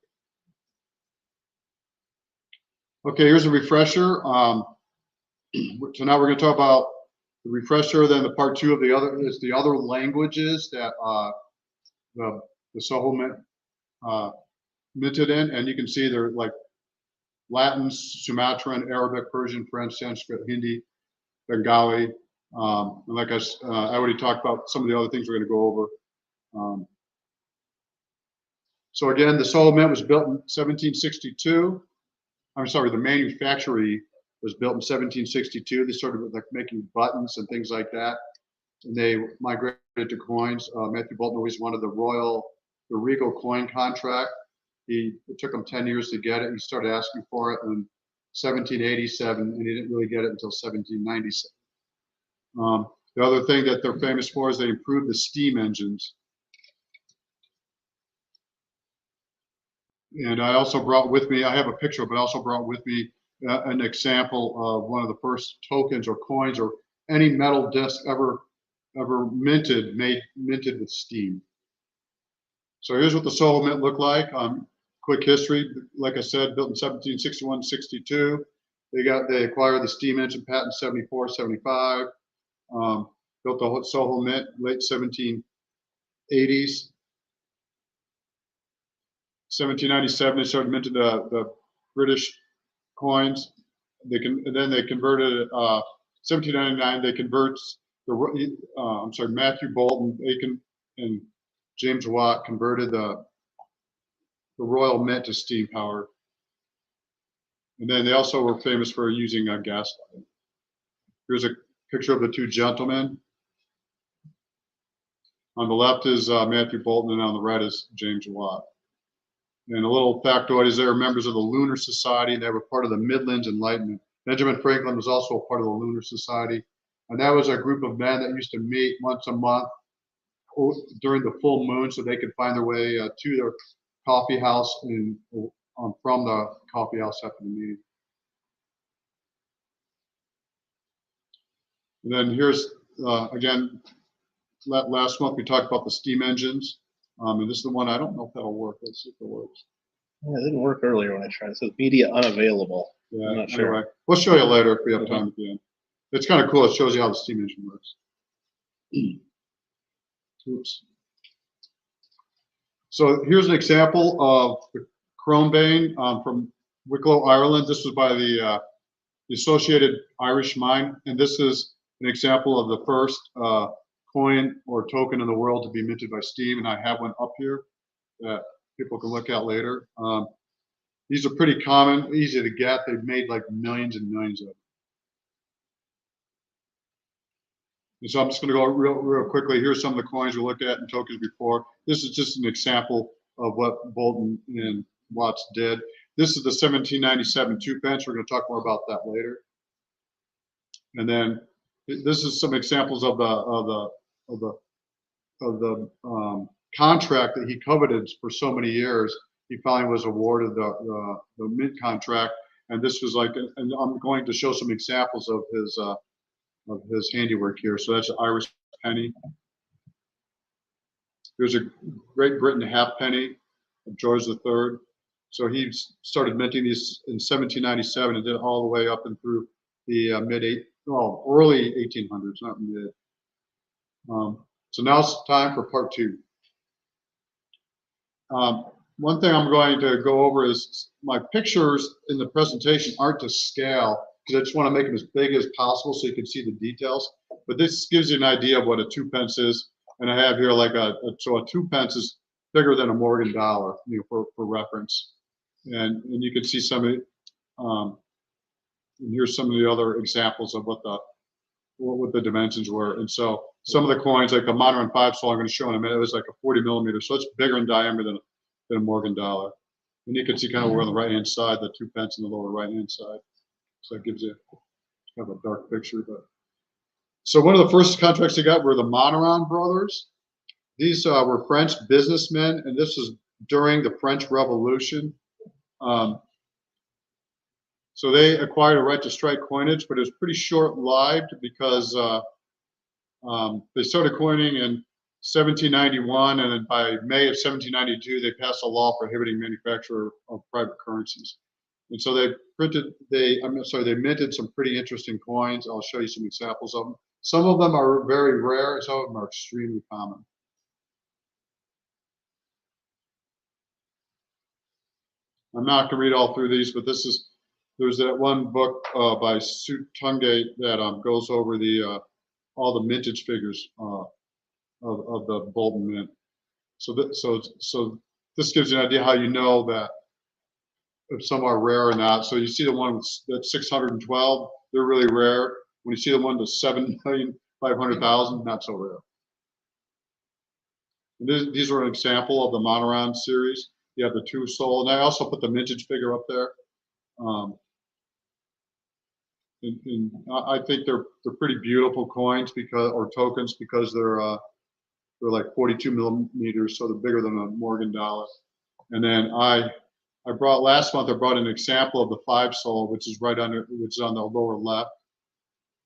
it. Okay, here's a refresher. So now we're going to talk about the refresher. Then the part 2 of the other languages that the Soho Mint minted in, and you can see they're like Latin, Sumatran, Arabic, Persian, French, Sanskrit, Hindi, Bengali. And like I already talked about some of the other things we're going to go over. So again, the Soho Mint was built in 1762. I'm sorry, the manufactory was built in 1762. They started with like making buttons and things like that, and they migrated to coins. Matthew Bolton always wanted the regal coin contract. It took him 10 years to get it. He started asking for it in 1787, and he didn't really get it until 1797. The other thing that they're famous for is they improved the steam engines. And I also brought with me, I have a picture, but I also brought with me an example of one of the first tokens or coins or any metal disc ever minted with steam. So here's what the Soho Mint looked like. Quick history, like I said, built in 1761-62. They acquired the steam engine patent 74, 75. Built the Soho Mint late 1780s. 1797, they started minting the British coins. Then they converted. 1799, they convert Matthew Bolton, and James Watt converted the Royal Mint to steam power. And then they also were famous for using a gas light. Here's a picture of the 2 gentlemen. On the left is Matthew Bolton, and on the right is James Watt. And a little factoid is they were members of the Lunar Society. They were part of the Midlands Enlightenment. Benjamin Franklin was also a part of the Lunar Society. And that was a group of men that used to meet once a month during the full moon so they could find their way to their coffee house and from the coffee house after the meeting. And then here's, again, last month we talked about the steam engines. And this is the one, I don't know if that'll work. Let's see if it works. Yeah, it didn't work earlier when I tried. It says media unavailable. Yeah, I'm not sure. anyway, we'll show you later if we have time at the end. It's kind of cool. It shows you how the steam engine works. Oops. So here's an example of the Cronbane from Wicklow, Ireland. This was by the Associated Irish Mine, and this is an example of the first coin or token in the world to be minted by steam, and I have one up here that people can look at later. These are pretty common, easy to get. They've made like millions and millions of them. And so I'm just going to go real quickly. Here's some of the coins we looked at and tokens before. This is just an example of what Bolton and Watts did. This is the 1797 2-pence. We're going to talk more about that later. And then this is some examples of the contract that he coveted for so many years. He finally was awarded the mint contract, and this was like. And I'm going to show some examples of his handiwork here. So that's an Irish penny. Here's a Great Britain halfpenny of George III. So he started minting these in 1797 and did it all the way up and through the early 1800s, not mid. So now it's time for part 2. One thing I'm going to go over is my pictures in the presentation aren't to scale because I just want to make them as big as possible so you can see the details. But this gives you an idea of what a 2-pence is. And I have here like so a 2-pence is bigger than a Morgan dollar, for reference. And you can see some of it. And here's some of the other examples of what the dimensions were. And so some of the coins, like the Monterey 5 sol, I'm going to show in a minute, it was like a 40 millimeter. So it's bigger in diameter than a Morgan dollar. And you can see kind of where on the right-hand side, the 2-pence in the lower right-hand side. So that gives you kind of a dark picture. But so one of the first contracts they got were the Monneron brothers. These were French businessmen, and this was during the French Revolution. So they acquired a right to strike coinage, but it was pretty short-lived because they started coining in 1791, and then by May of 1792, they passed a law prohibiting manufacture of private currencies. And so they minted some pretty interesting coins. I'll show you some examples of them. Some of them are very rare, some of them are extremely common. I'm not going to read all through these, but there's that one book by Sue Tungate that goes over all the mintage figures of the Bolton Mint. So this gives you an idea how you know that if some are rare or not. So you see the one that's 612, they're really rare. When you see the one that's 7,500,000, not so rare. And these are an example of the Monneron series. You have the 2 sol, and I also put the mintage figure up there. And I think they're pretty beautiful coins or tokens because they're like 42 millimeters, so they're bigger than a Morgan dollar. And then last month I brought an example of the 5 sol, which is which is on the lower left.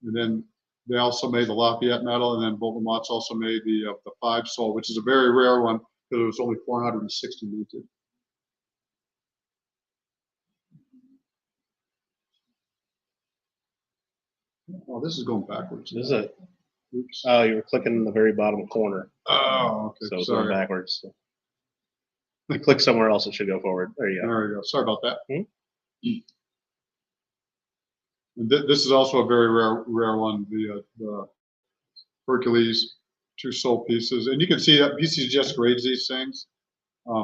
And then they also made the Lafayette medal, and then Bolton Watts also made the 5 sol, which is a very rare one because it was only 460 minted. Oh, this is going backwards. This is it. Oops. Oh, you were clicking in the very bottom corner. Oh, okay. So it's going backwards. You click somewhere else, it should go forward. There you go. There we go. Sorry about that. And this is also a very rare one, the Hercules 2 sol pieces. And you can see that BC just grades these things.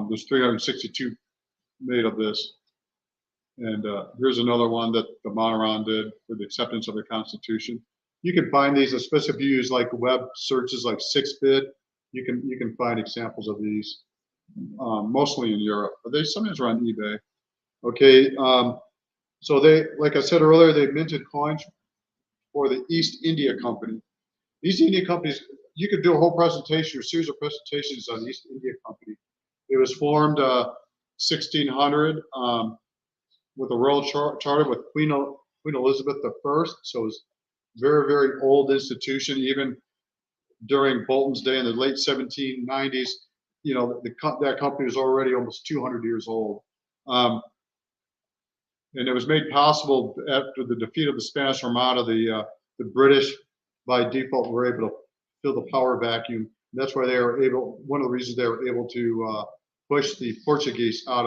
There's 362 made of this. And here's another one that the Monneron did for the acceptance of the Constitution. You can find these, especially if you use like web searches like 6bit. You can find examples of these, mostly in Europe, but they sometimes are on eBay. Okay, so they, like I said earlier, they minted coins for the East India Company. East India Company is you could do a whole presentation or series of presentations on the East India Company. It was formed 1600 with a royal charter with Queen Elizabeth I. So it was very, very old institution. Even during Bolton's day in the late 1790s, you know, that company was already almost 200 years old. And it was made possible after the defeat of the Spanish Armada. The British, by default, were able to fill the power vacuum. And that's why they were able. One of the reasons they were able to push the Portuguese out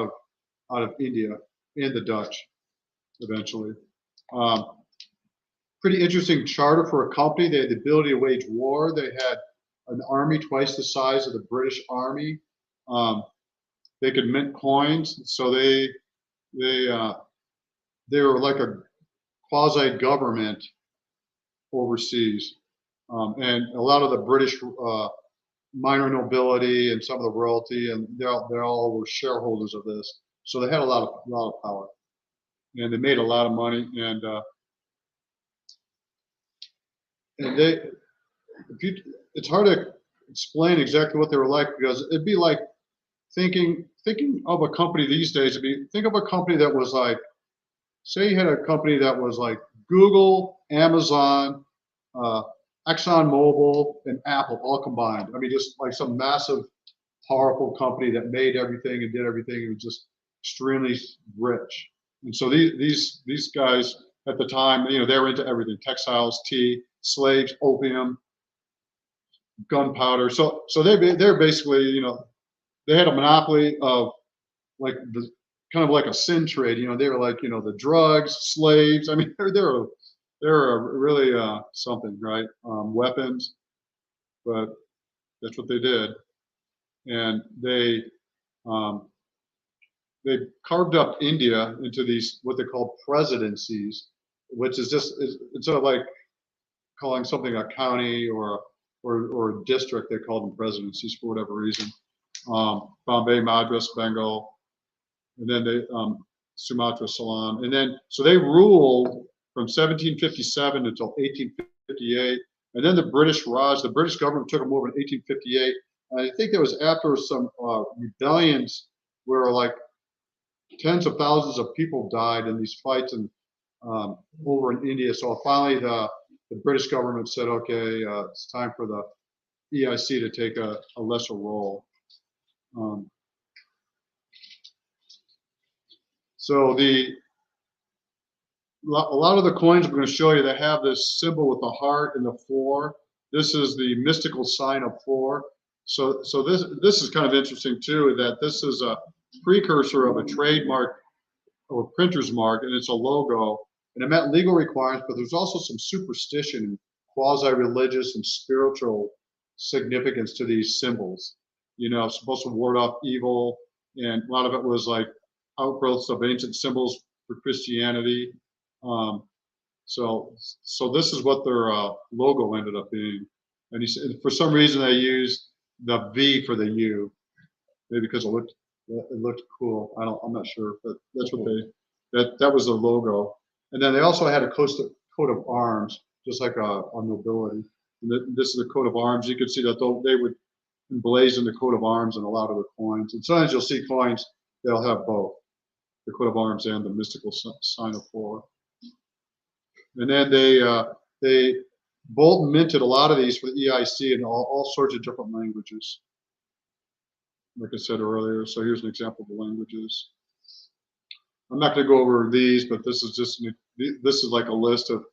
of India and the Dutch eventually. Pretty interesting charter for a company. They had the ability to wage war. They had an army twice the size of the British Army. They could mint coins, so they were like a quasi-government overseas. And a lot of the British minor nobility and some of the royalty, and they all were shareholders of this. So they had a lot of power, and they made a lot of money. And it's hard to explain exactly what they were like, because it'd be like thinking of a company these days. Think of a company that was like, say you had a company that was like Google, Amazon, ExxonMobil, and Apple all combined. I mean, just like some massive, powerful company that made everything and did everything and was just extremely rich. And so these guys at the time, you know, they were into everything: textiles, tea, slaves, opium, gunpowder. So they're basically, you know, they had a monopoly of like the kind of like a sin trade. You know, they were like, you know, the drugs, slaves. I mean, they're really something, right? Weapons, but that's what they did. And they carved up India into these what they call presidencies, which is just instead of like calling something a county or a district, they called them presidencies for whatever reason. Bombay, Madras, Bengal, and then they Sumatra, Ceylon, and then so they ruled from 1757 until 1858, and then the British Raj, the British government took them over in 1858. And I think that was after some rebellions where like tens of thousands of people died in these fights and over in India. So finally, the British government said, okay, it's time for the EIC to take a lesser role. So a lot of the coins I'm going to show you, they have this symbol with the heart and the 4. This is the mystical sign of 4. So this is kind of interesting too, that this is a precursor of a trademark or a printer's mark, and it's a logo, and it met legal requirements, but there's also some superstition and quasi-religious and spiritual significance to these symbols. You know, it's supposed to ward off evil, and a lot of it was like outgrowths of ancient symbols for Christianity. So this is what their logo ended up being. And he said for some reason they used the V for the U, maybe because it looked cool. I'm not sure, but that's what that was the logo. And then they also had a coat of arms, just like a nobility. And this is the coat of arms. You can see that they would emblazon the coat of arms in a lot of the coins. And sometimes you'll see coins they'll have both the coat of arms and the mystical sign of 4. And then they Bolton minted a lot of these for the EIC in all sorts of different languages, like I said earlier. So here's an example of the languages. I'm not going to go over these, but this is like a list of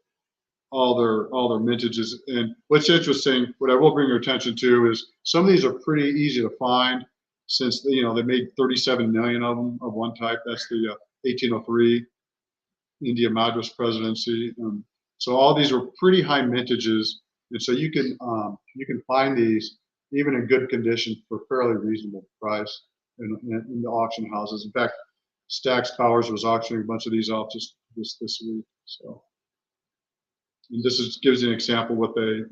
all their mintages. And what's interesting, what I will bring your attention to, is some of these are pretty easy to find, since they made 37 million of them of one type. That's the 1803 India Madras presidency. So all these were pretty high mintages, and so you can find these even in good condition for fairly reasonable price in the auction houses. In fact, Stack's Powers was auctioning a bunch of these off just this week. So, and this gives you an example what they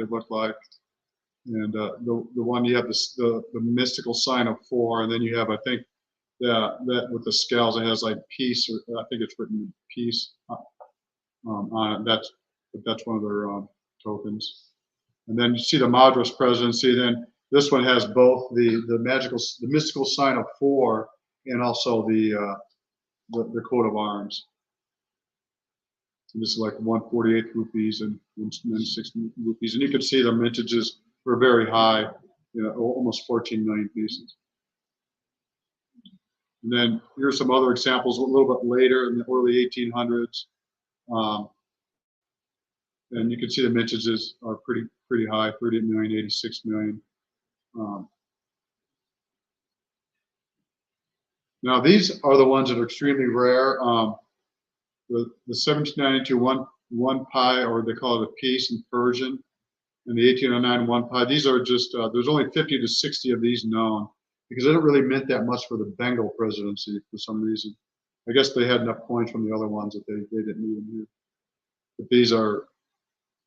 look like. And the one you have the mystical sign of 4, and then you have, I think, that with the scales, it has like peace, or I think it's written peace on it. That's one of their tokens. And then you see the Madras presidency. Then this one has both the mystical sign of 4 and also the coat of arms. And this is like 148 rupees and 160 rupees. And you can see the mintages were very high, almost 14 million pieces. And then here's some other examples a little bit later in the early 1800s. And you can see the mintages are pretty high, 38 million, 86 million. Now these are the ones that are extremely rare. The 1792 one pi, or they call it a piece in Persian, and the 1809 one pi. These are just there's only 50 to 60 of these known, because they don't really mint that much for the Bengal presidency for some reason. I guess they had enough coins from the other ones that they didn't need them here. But these are,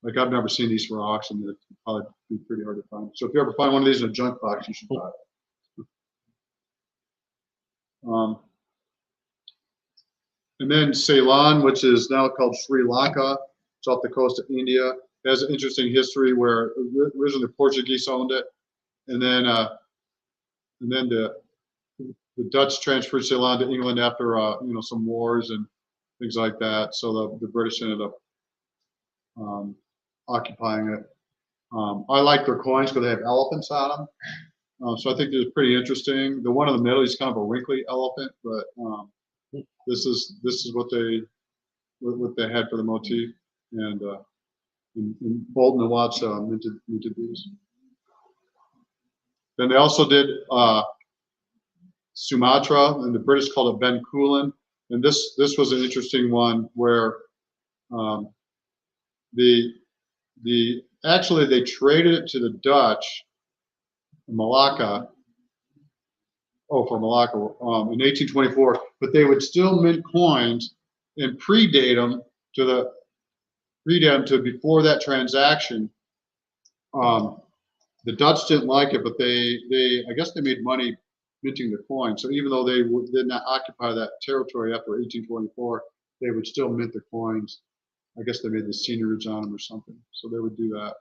like, I've never seen these for auction. It'd probably be pretty hard to find. So if you ever find one of these in a junk box, you should buy it. And then Ceylon, which is now called Sri Lanka, it's off the coast of India. It has an interesting history where originally the Portuguese owned it, and then the Dutch transferred Ceylon to England after some wars and things like that. So the British ended up occupying it. I like their coins because they have elephants on them. So I think they're pretty interesting. The one in the middle is kind of a wrinkly elephant, but this is what they had for the motif, and Bolton and Watts minted these. Then they also did Sumatra, and the British called it Ben Kulin. And this was an interesting one where actually they traded it to the Dutch, Malacca. For Malacca in 1824, but they would still mint coins and predate them to before that transaction. The Dutch didn't like it, but I guess they made money minting the coin. So even though they did not occupy that territory after 1824, they would still mint the coins. I guess they made the seigniorage on them or something. So they would do that.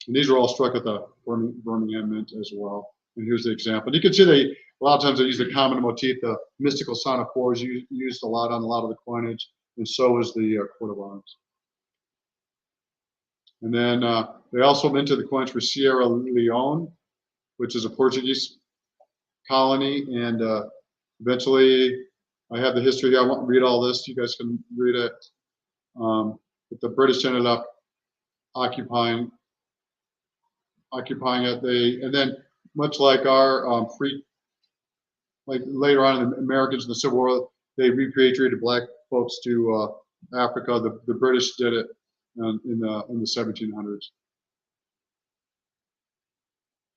And these are all struck at the Birmingham Mint as well. And here's the example. You can see a lot of times they use the common motif. The mystical sign of 4 is used a lot on a lot of the coinage, and so is the coat of arms. And then they also minted the coins for Sierra Leone, which is a Portuguese colony. And eventually, I have the history here. I won't read all this. You guys can read it. But the British ended up occupying it. And then, much like our like later on in the Americans in the Civil War, they repatriated black folks to Africa. The British did it in the 1700s.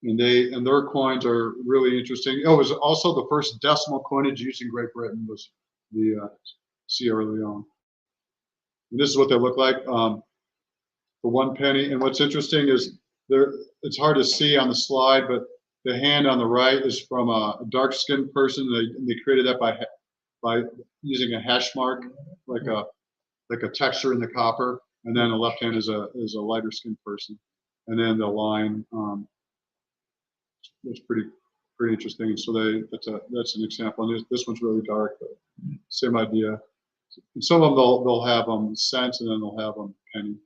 And their coins are really interesting. It was also the first decimal coinage used in Great Britain was the Sierra Leone. And this is what they look like for 1 penny. And what's interesting is it's hard to see on the slide, but the hand on the right is from a dark-skinned person. They created that by using a hash mark, like a texture in the copper, and then the left hand is a lighter-skinned person, and then the line is pretty interesting. So that's an example. And this one's really dark, but same idea. And some of them they'll have cents, and then they'll have penny.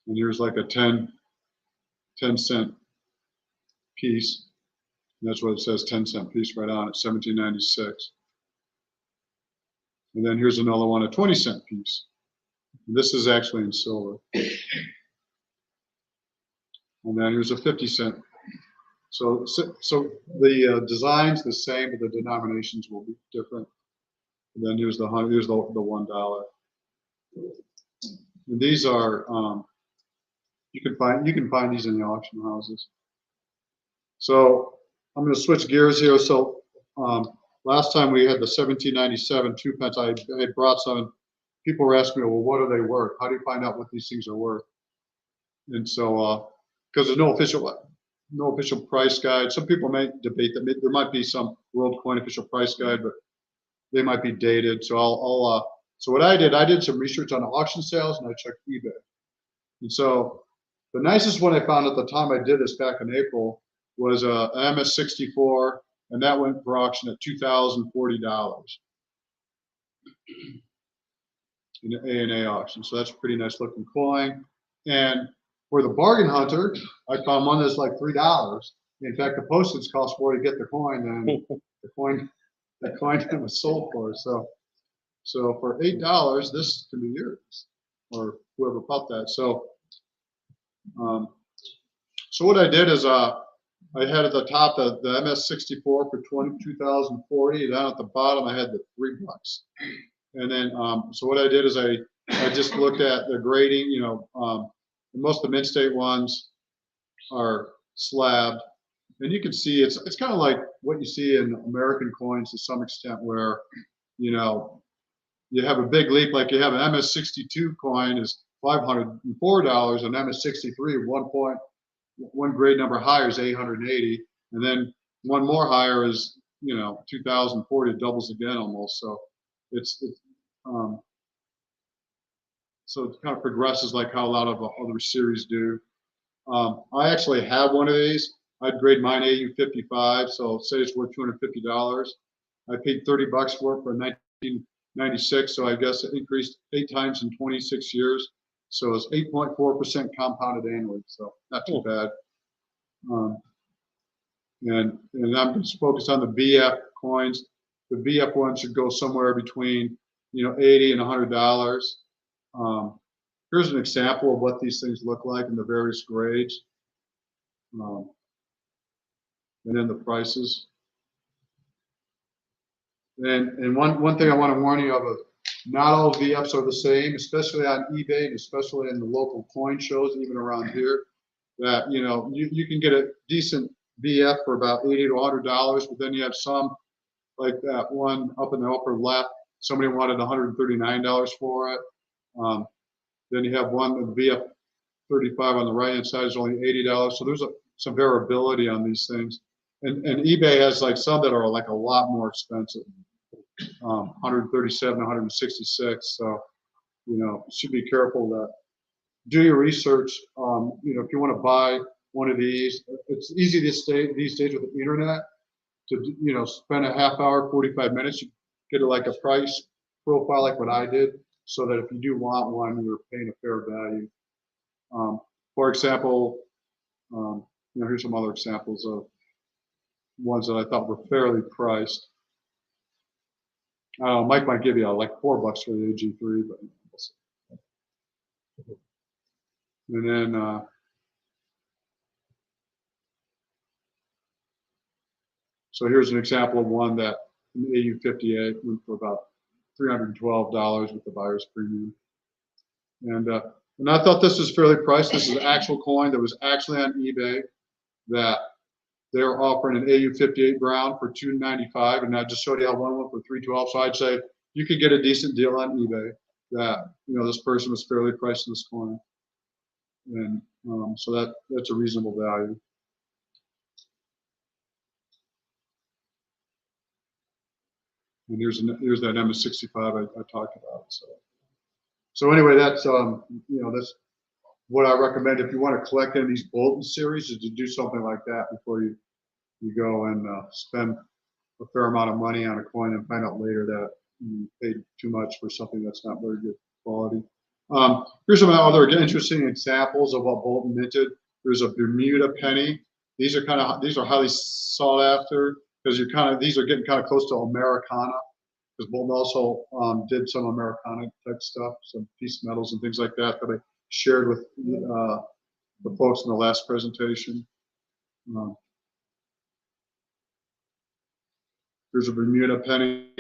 And here's like a 10-cent piece. And that's what it says, 10-cent piece right on it, 1796. And then here's another one, a 20-cent piece. And this is actually in silver. And then here's a 50-cent. So the design's the same, but the denominations will be different. And then here's the $1. And these are you can find these in the auction houses. So I'm going to switch gears here. So last time we had the 1797 2 pence. I had brought some. People were asking me, well, what are they worth? How do you find out what these things are worth? And so because there's no official price guide. Some people may debate that there might be some World Coin official price guide, but they might be dated. So so what I did some research on auction sales, and I checked eBay. And so the nicest one I found at the time I did this back in April was a MS-64, and that went for auction at $2,040 in an A&A auction. So that's a pretty nice looking coin. And for the bargain hunter, I found one that's like $3. In fact, the postage cost more to get the coin than the coin that was sold for. So for $8, this can be yours, or whoever bought that. So so what I did is I had at the top the MS-64 for 2040. Down at the bottom, I had the $3. And then so what I did is I just looked at the grading. You know, most of the mid-state ones are slabbed. And you can see it's kind of like what you see in American coins to some extent, where, you know, you have a big leap, like you have an MS-62 coin is $504, and MS-63 one grade number higher is 880, and then one more higher is, you know, 2040. It doubles again almost. So so it kind of progresses like how a lot of other series do. I actually have one of these. I'd grade mine AU55, so say it's worth $250. I paid $30 for it for 1996, so I guess it increased 8 times in 26 years. So it's 8.4% compounded annually, so not too bad. And I'm just focused on the BF coins. The BF one should go somewhere between, you know, $80 and $100. Here's an example of what these things look like in the various grades. And then the prices. And one thing I want to warn you of, not all VFs are the same, especially on eBay and especially in the local coin shows, even around here. That, you know, you can get a decent VF for about $80 to $100, but then you have some, like that one up in the upper left, somebody wanted $139 for it. Then you have one, the VF 35 on the right hand side is only $80. So there's some variability on these things. And eBay has like some that are like a lot more expensive, 137, 166. So, you know, should be careful to do your research. You know, if you want to buy one of these, it's easy these days with the internet to, you know, spend a half hour, 45 minutes, you get like a price profile like what I did, so that if you do want one, you're paying a fair value. For example, you know, here's some other examples of ones that I thought were fairly priced. Mike might give you like $4 for the AG3, but we'll see. And then so here's an example of one that in AU58 went for about $312 with the buyer's premium. And I thought this was fairly priced. This is an actual coin that was actually on eBay that they were offering an AU58 brown for $295, and I just showed you how one went for $312. So I'd say you could get a decent deal on eBay that, you know, this person was fairly priced in this coin, and so that's a reasonable value. And here's that MS-65 I talked about. So anyway, that's you know, that's what I recommend if you want to collect any of these Bolton series, is to do something like that before you go and spend a fair amount of money on a coin and find out later that you paid too much for something that's not very good quality. Here's some other interesting examples of what Bolton minted. There's a Bermuda penny. These are highly sought after because these are getting kind of close to Americana, because Bolton also did some Americana type stuff, some piece metals and things like that I shared with the folks in the last presentation. Here's a Bermuda penny.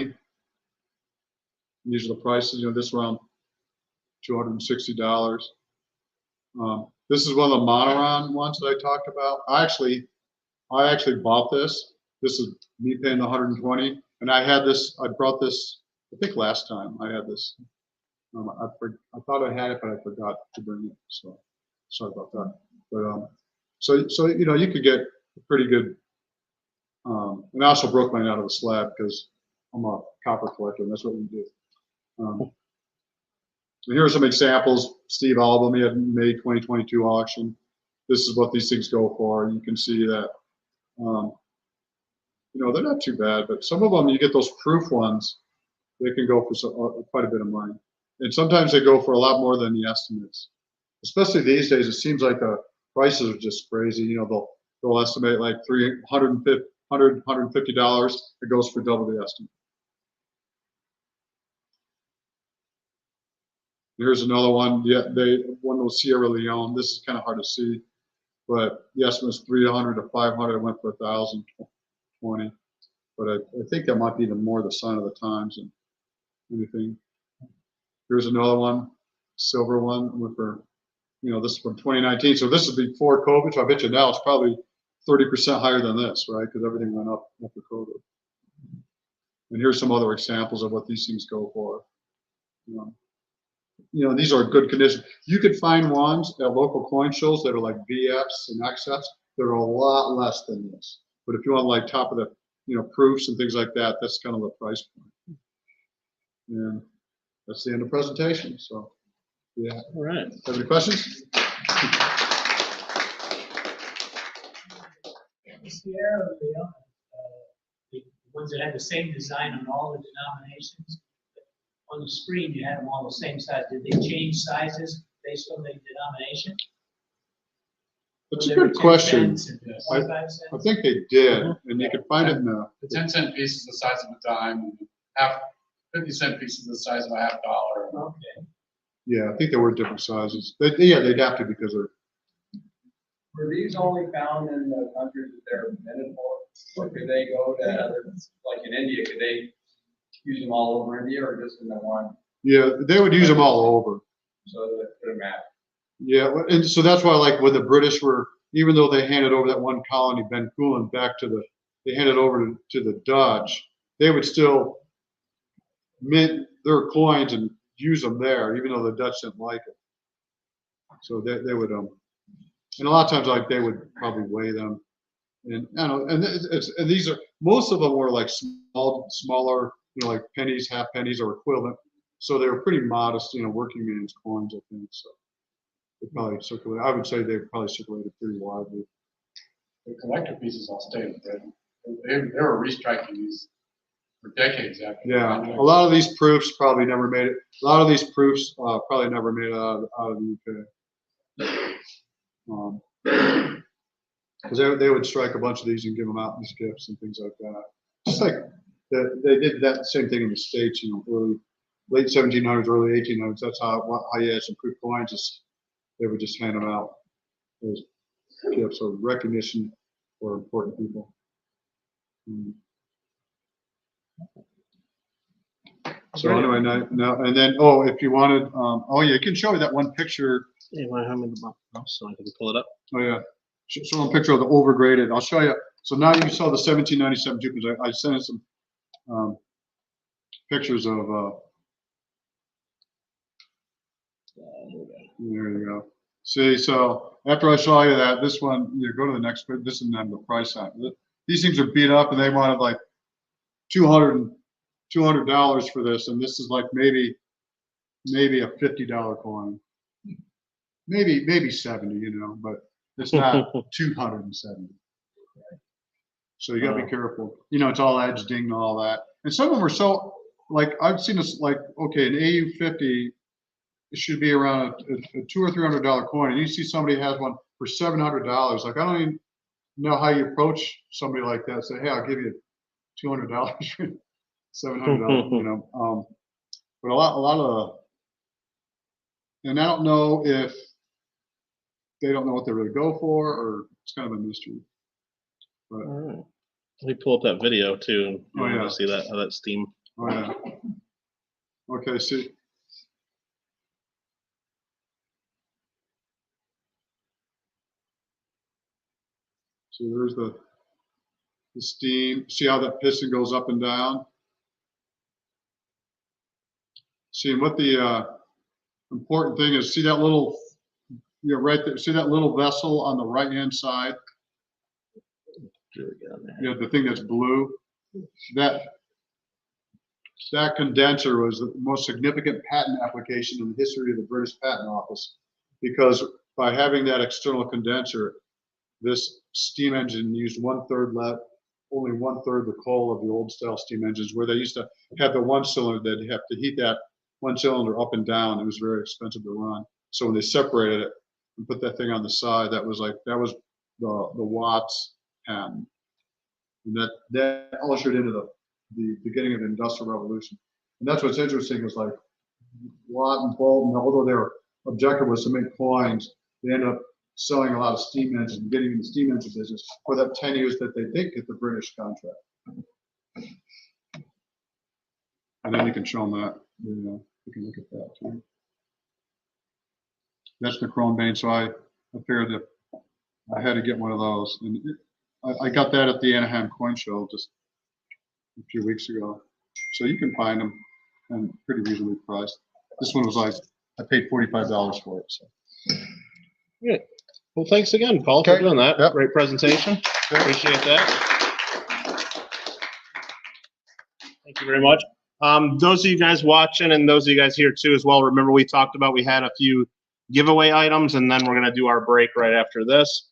These are the prices. You know, this around $260. This is one of the Monoron ones that I talked about. I actually bought this. This is me paying the $120, and I had this. I brought this, I think last time I had this. I thought I had it, but I forgot to bring it. So sorry about that. But so you know, you could get a pretty good. And I also broke mine out of the slab because I'm a copper collector, and that's what we do. And here are some examples. Steve Album, he had May 2022 auction. This is what these things go for. You can see that, they're not too bad, but some of them, you get those proof ones, they can go for quite a bit of money. And sometimes they go for a lot more than the estimates. Especially these days, it seems like the prices are just crazy. They'll estimate like $150. It goes for double the estimate. Here's another one. Yeah, one was Sierra Leone. This is kind of hard to see, but the estimate is 300 to 500. It went for 1,020. But I think that might be more the sign of the times than anything. Here's another one, silver one. Went for, this is from 2019. So this is before COVID. So I bet you now it's probably 30% higher than this, right? Because everything went up after COVID. And here's some other examples of what these things go for. These are good condition. You could find ones at local coin shows that are like VFs and XFs that are a lot less than this. But if you want like top of the, proofs and things like that, that's kind of the price point. And that's the end of the presentation. So, yeah. All right. Have any questions? Sierra Leone, the ones that had the same design on all the denominations. On the screen, you had them all the same size. Did they change sizes based on the denomination? That's a good question. I 25 cents? think they did, and you can find it in the. The 10-cent piece is the size of a dime, and 50-cent piece is the size of a $50. Okay. Yeah, I think there were different sizes. They'd have to because they're. Were these only found in the countries that they're minted for? Or could they go to other, like in India, could they use them all over India or just in the one? Yeah, they would use them all over. So that couldn't matter. Yeah, and so that's why, like, when the British were, even though they handed over that one colony, Ben Kulin, they handed over to the Dutch, they would still mint their coins and use them there, even though the Dutch didn't like it. So they would, and a lot of times, like, they would probably weigh them. And I don't know, and these are, most of them were like smaller, like pennies, half pennies, or equivalent. So they were pretty modest, working man's coins, I think. So they probably circulated. I would say they probably circulated pretty widely. The collector pieces all stayed in Britain. They were restriking these for decades after. Yeah, a lot of these proofs probably never made it. A lot of these proofs probably never made it out of the UK. Because they would strike a bunch of these and give them out as gifts and things like that. Just like they did that same thing in the States, late 1700s, early 1800s. That's how you had some proof coins. They would just hand them out as gifts or recognition for important people. So anyway, now and then, if you wanted, you can show me that one picture. You want to have me the mouse so I can pull it up? Oh yeah. Show a picture of the overgraded. I'll show you. So now you saw the 1797 too, because I sent in some pictures of. There you go. See, so after I show you that, this one, go to the next page. This is the price on it. These things are beat up, and they wanted like $200 for this, and this is like maybe a $50 coin, maybe 70, but. It's not 270. So you gotta be careful. You it's all edged and all that. And some of them are so, like, I've seen this, like, okay, an AU50, it should be around a $200 or $300 coin. And you see somebody has one for $700. Like, I don't even know how you approach somebody like that. Say, hey, I'll give you $200 for $700, but a lot of, and I don't know if they don't know what they really go for, or it's kind of a mystery. But, all right. Let me pull up that video too. Oh, yeah. See that, how that steam. Oh yeah. Okay, see. So there's the steam. See how that piston goes up and down? See, and what the important thing is, see that little, right there, see that little vessel on the right-hand side? The thing that's blue, that that condenser was the most significant patent application in the history of the British Patent Office, because by having that external condenser, this steam engine used only one third the coal of the old style steam engines, where they used to have the one cylinder, they'd have to heat that one cylinder up and down. It was very expensive to run. So when they separated it and put that thing on the side, that was the Watts patent. And that ushered into the beginning of the Industrial Revolution. And that's what's interesting is like Watt and Bolton, although their objective was to make coins, they ended up selling a lot of steam engines and getting in the steam engine business for that 10 years that they did get the British contract. And then you can show them that, you can look at that too. That's the chrome vein, so I figured that I had to get one of those. And I got that at the Anaheim Coin Show just a few weeks ago. So you can find them and pretty reasonably priced. This one was like, I paid $45 for it. So. Good. Well, thanks again, Paul, for doing that. Yep. Great presentation. Appreciate that. Thank you very much. Those of you guys watching and those of you guys here too as well, remember we talked about we had a few giveaway items, and then we're going to do our break right after this.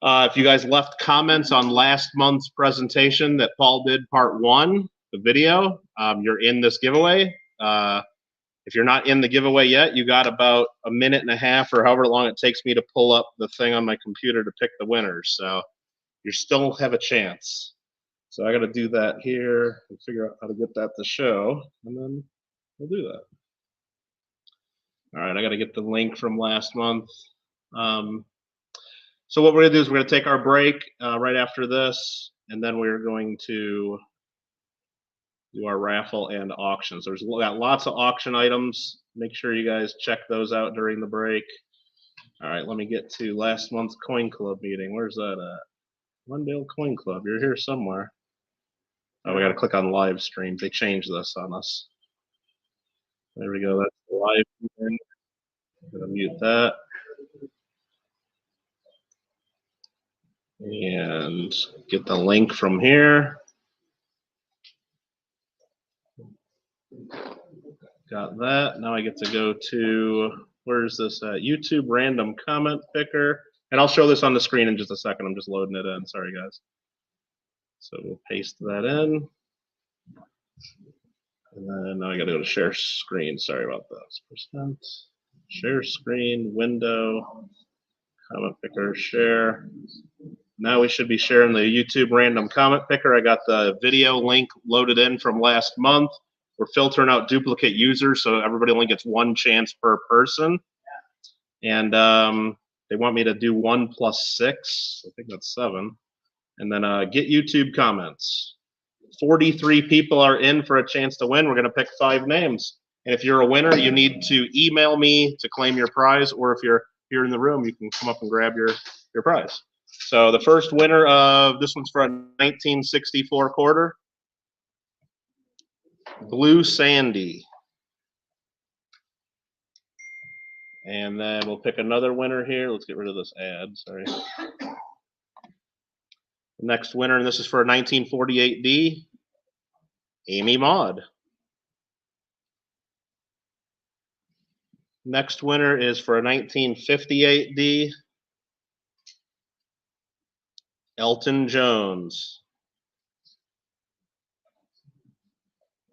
If you guys left comments on last month's presentation that Paul did, part 1, the video, you're in this giveaway. If you're not in the giveaway yet, you got about a minute and a half or however long it takes me to pull up the thing on my computer to pick the winners. So you still have a chance. So I got to do that here and figure out how to get that to show, and then we'll do that. All right, I got to get the link from last month. So what we're going to do is we're going to take our break right after this, and then we're going to do our raffle and auctions. There's got lots of auction items. Make sure you guys check those out during the break. All right, let me get to last month's Coin Club meeting. Where's that at? Glendale Coin Club. You're here somewhere. Oh, we got to click on live stream. They changed this on us. There we go. That's the live stream. I'm going to mute that. And get the link from here. Got that. Now I get to go to, where's this at? YouTube random comment picker. And I'll show this on the screen in just a second. I'm just loading it in. Sorry, guys. So we'll paste that in. And then now I got to go to share screen. Sorry about this. %. Share screen, window, comment picker, share. Now we should be sharing the YouTube random comment picker. I got the video link loaded in from last month. We're filtering out duplicate users, so everybody only gets one chance per person. And they want me to do 1 + 6. I think that's 7. And then get YouTube comments. 43 people are in for a chance to win. We're going to pick 5 names. And if you're a winner, you need to email me to claim your prize, or if you're here in the room, you can come up and grab your prize. So the first winner of this one's for a 1964 quarter. Blue Sandy. And then we'll pick another winner here. Let's get rid of this ad, sorry. The next winner, and this is for a 1948D, Amy Maud. Next winner is for a 1958D, Elton Jones.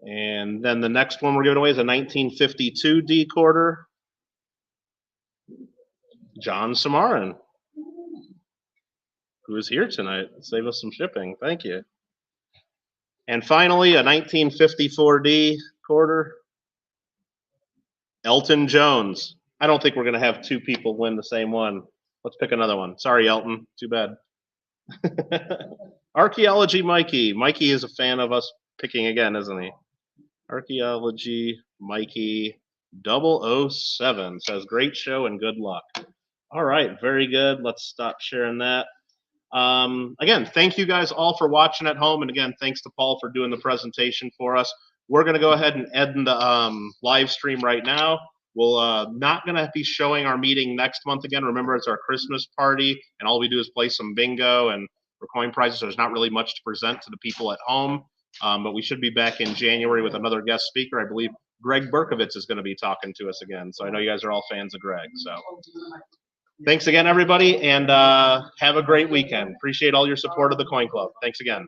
And then the next one we're giving away is a 1952D quarter, John Samarin, who is here tonight. Save us some shipping. Thank you. And finally, a 1954D quarter, Elton Jones. I don't think we're going to have 2 people win the same one. Let's pick another one. Sorry, Elton. Too bad. Archaeology Mikey. Mikey is a fan of us picking again, isn't he? Archaeology Mikey 007 says, great show and good luck. All right, very good. Let's stop sharing that. Again, thank you guys all for watching at home. And again, thanks to Paul for doing the presentation for us. We're going to go ahead and end the live stream right now. We'll not going to be showing our meeting next month again. Remember, it's our Christmas party, and all we do is play some bingo and for coin prizes. So there's not really much to present to the people at home. But we should be back in January with another guest speaker. I believe Greg Berkovitz is going to be talking to us again. So I know you guys are all fans of Greg. So thanks again, everybody, and have a great weekend. Appreciate all your support of the Coin Club. Thanks again.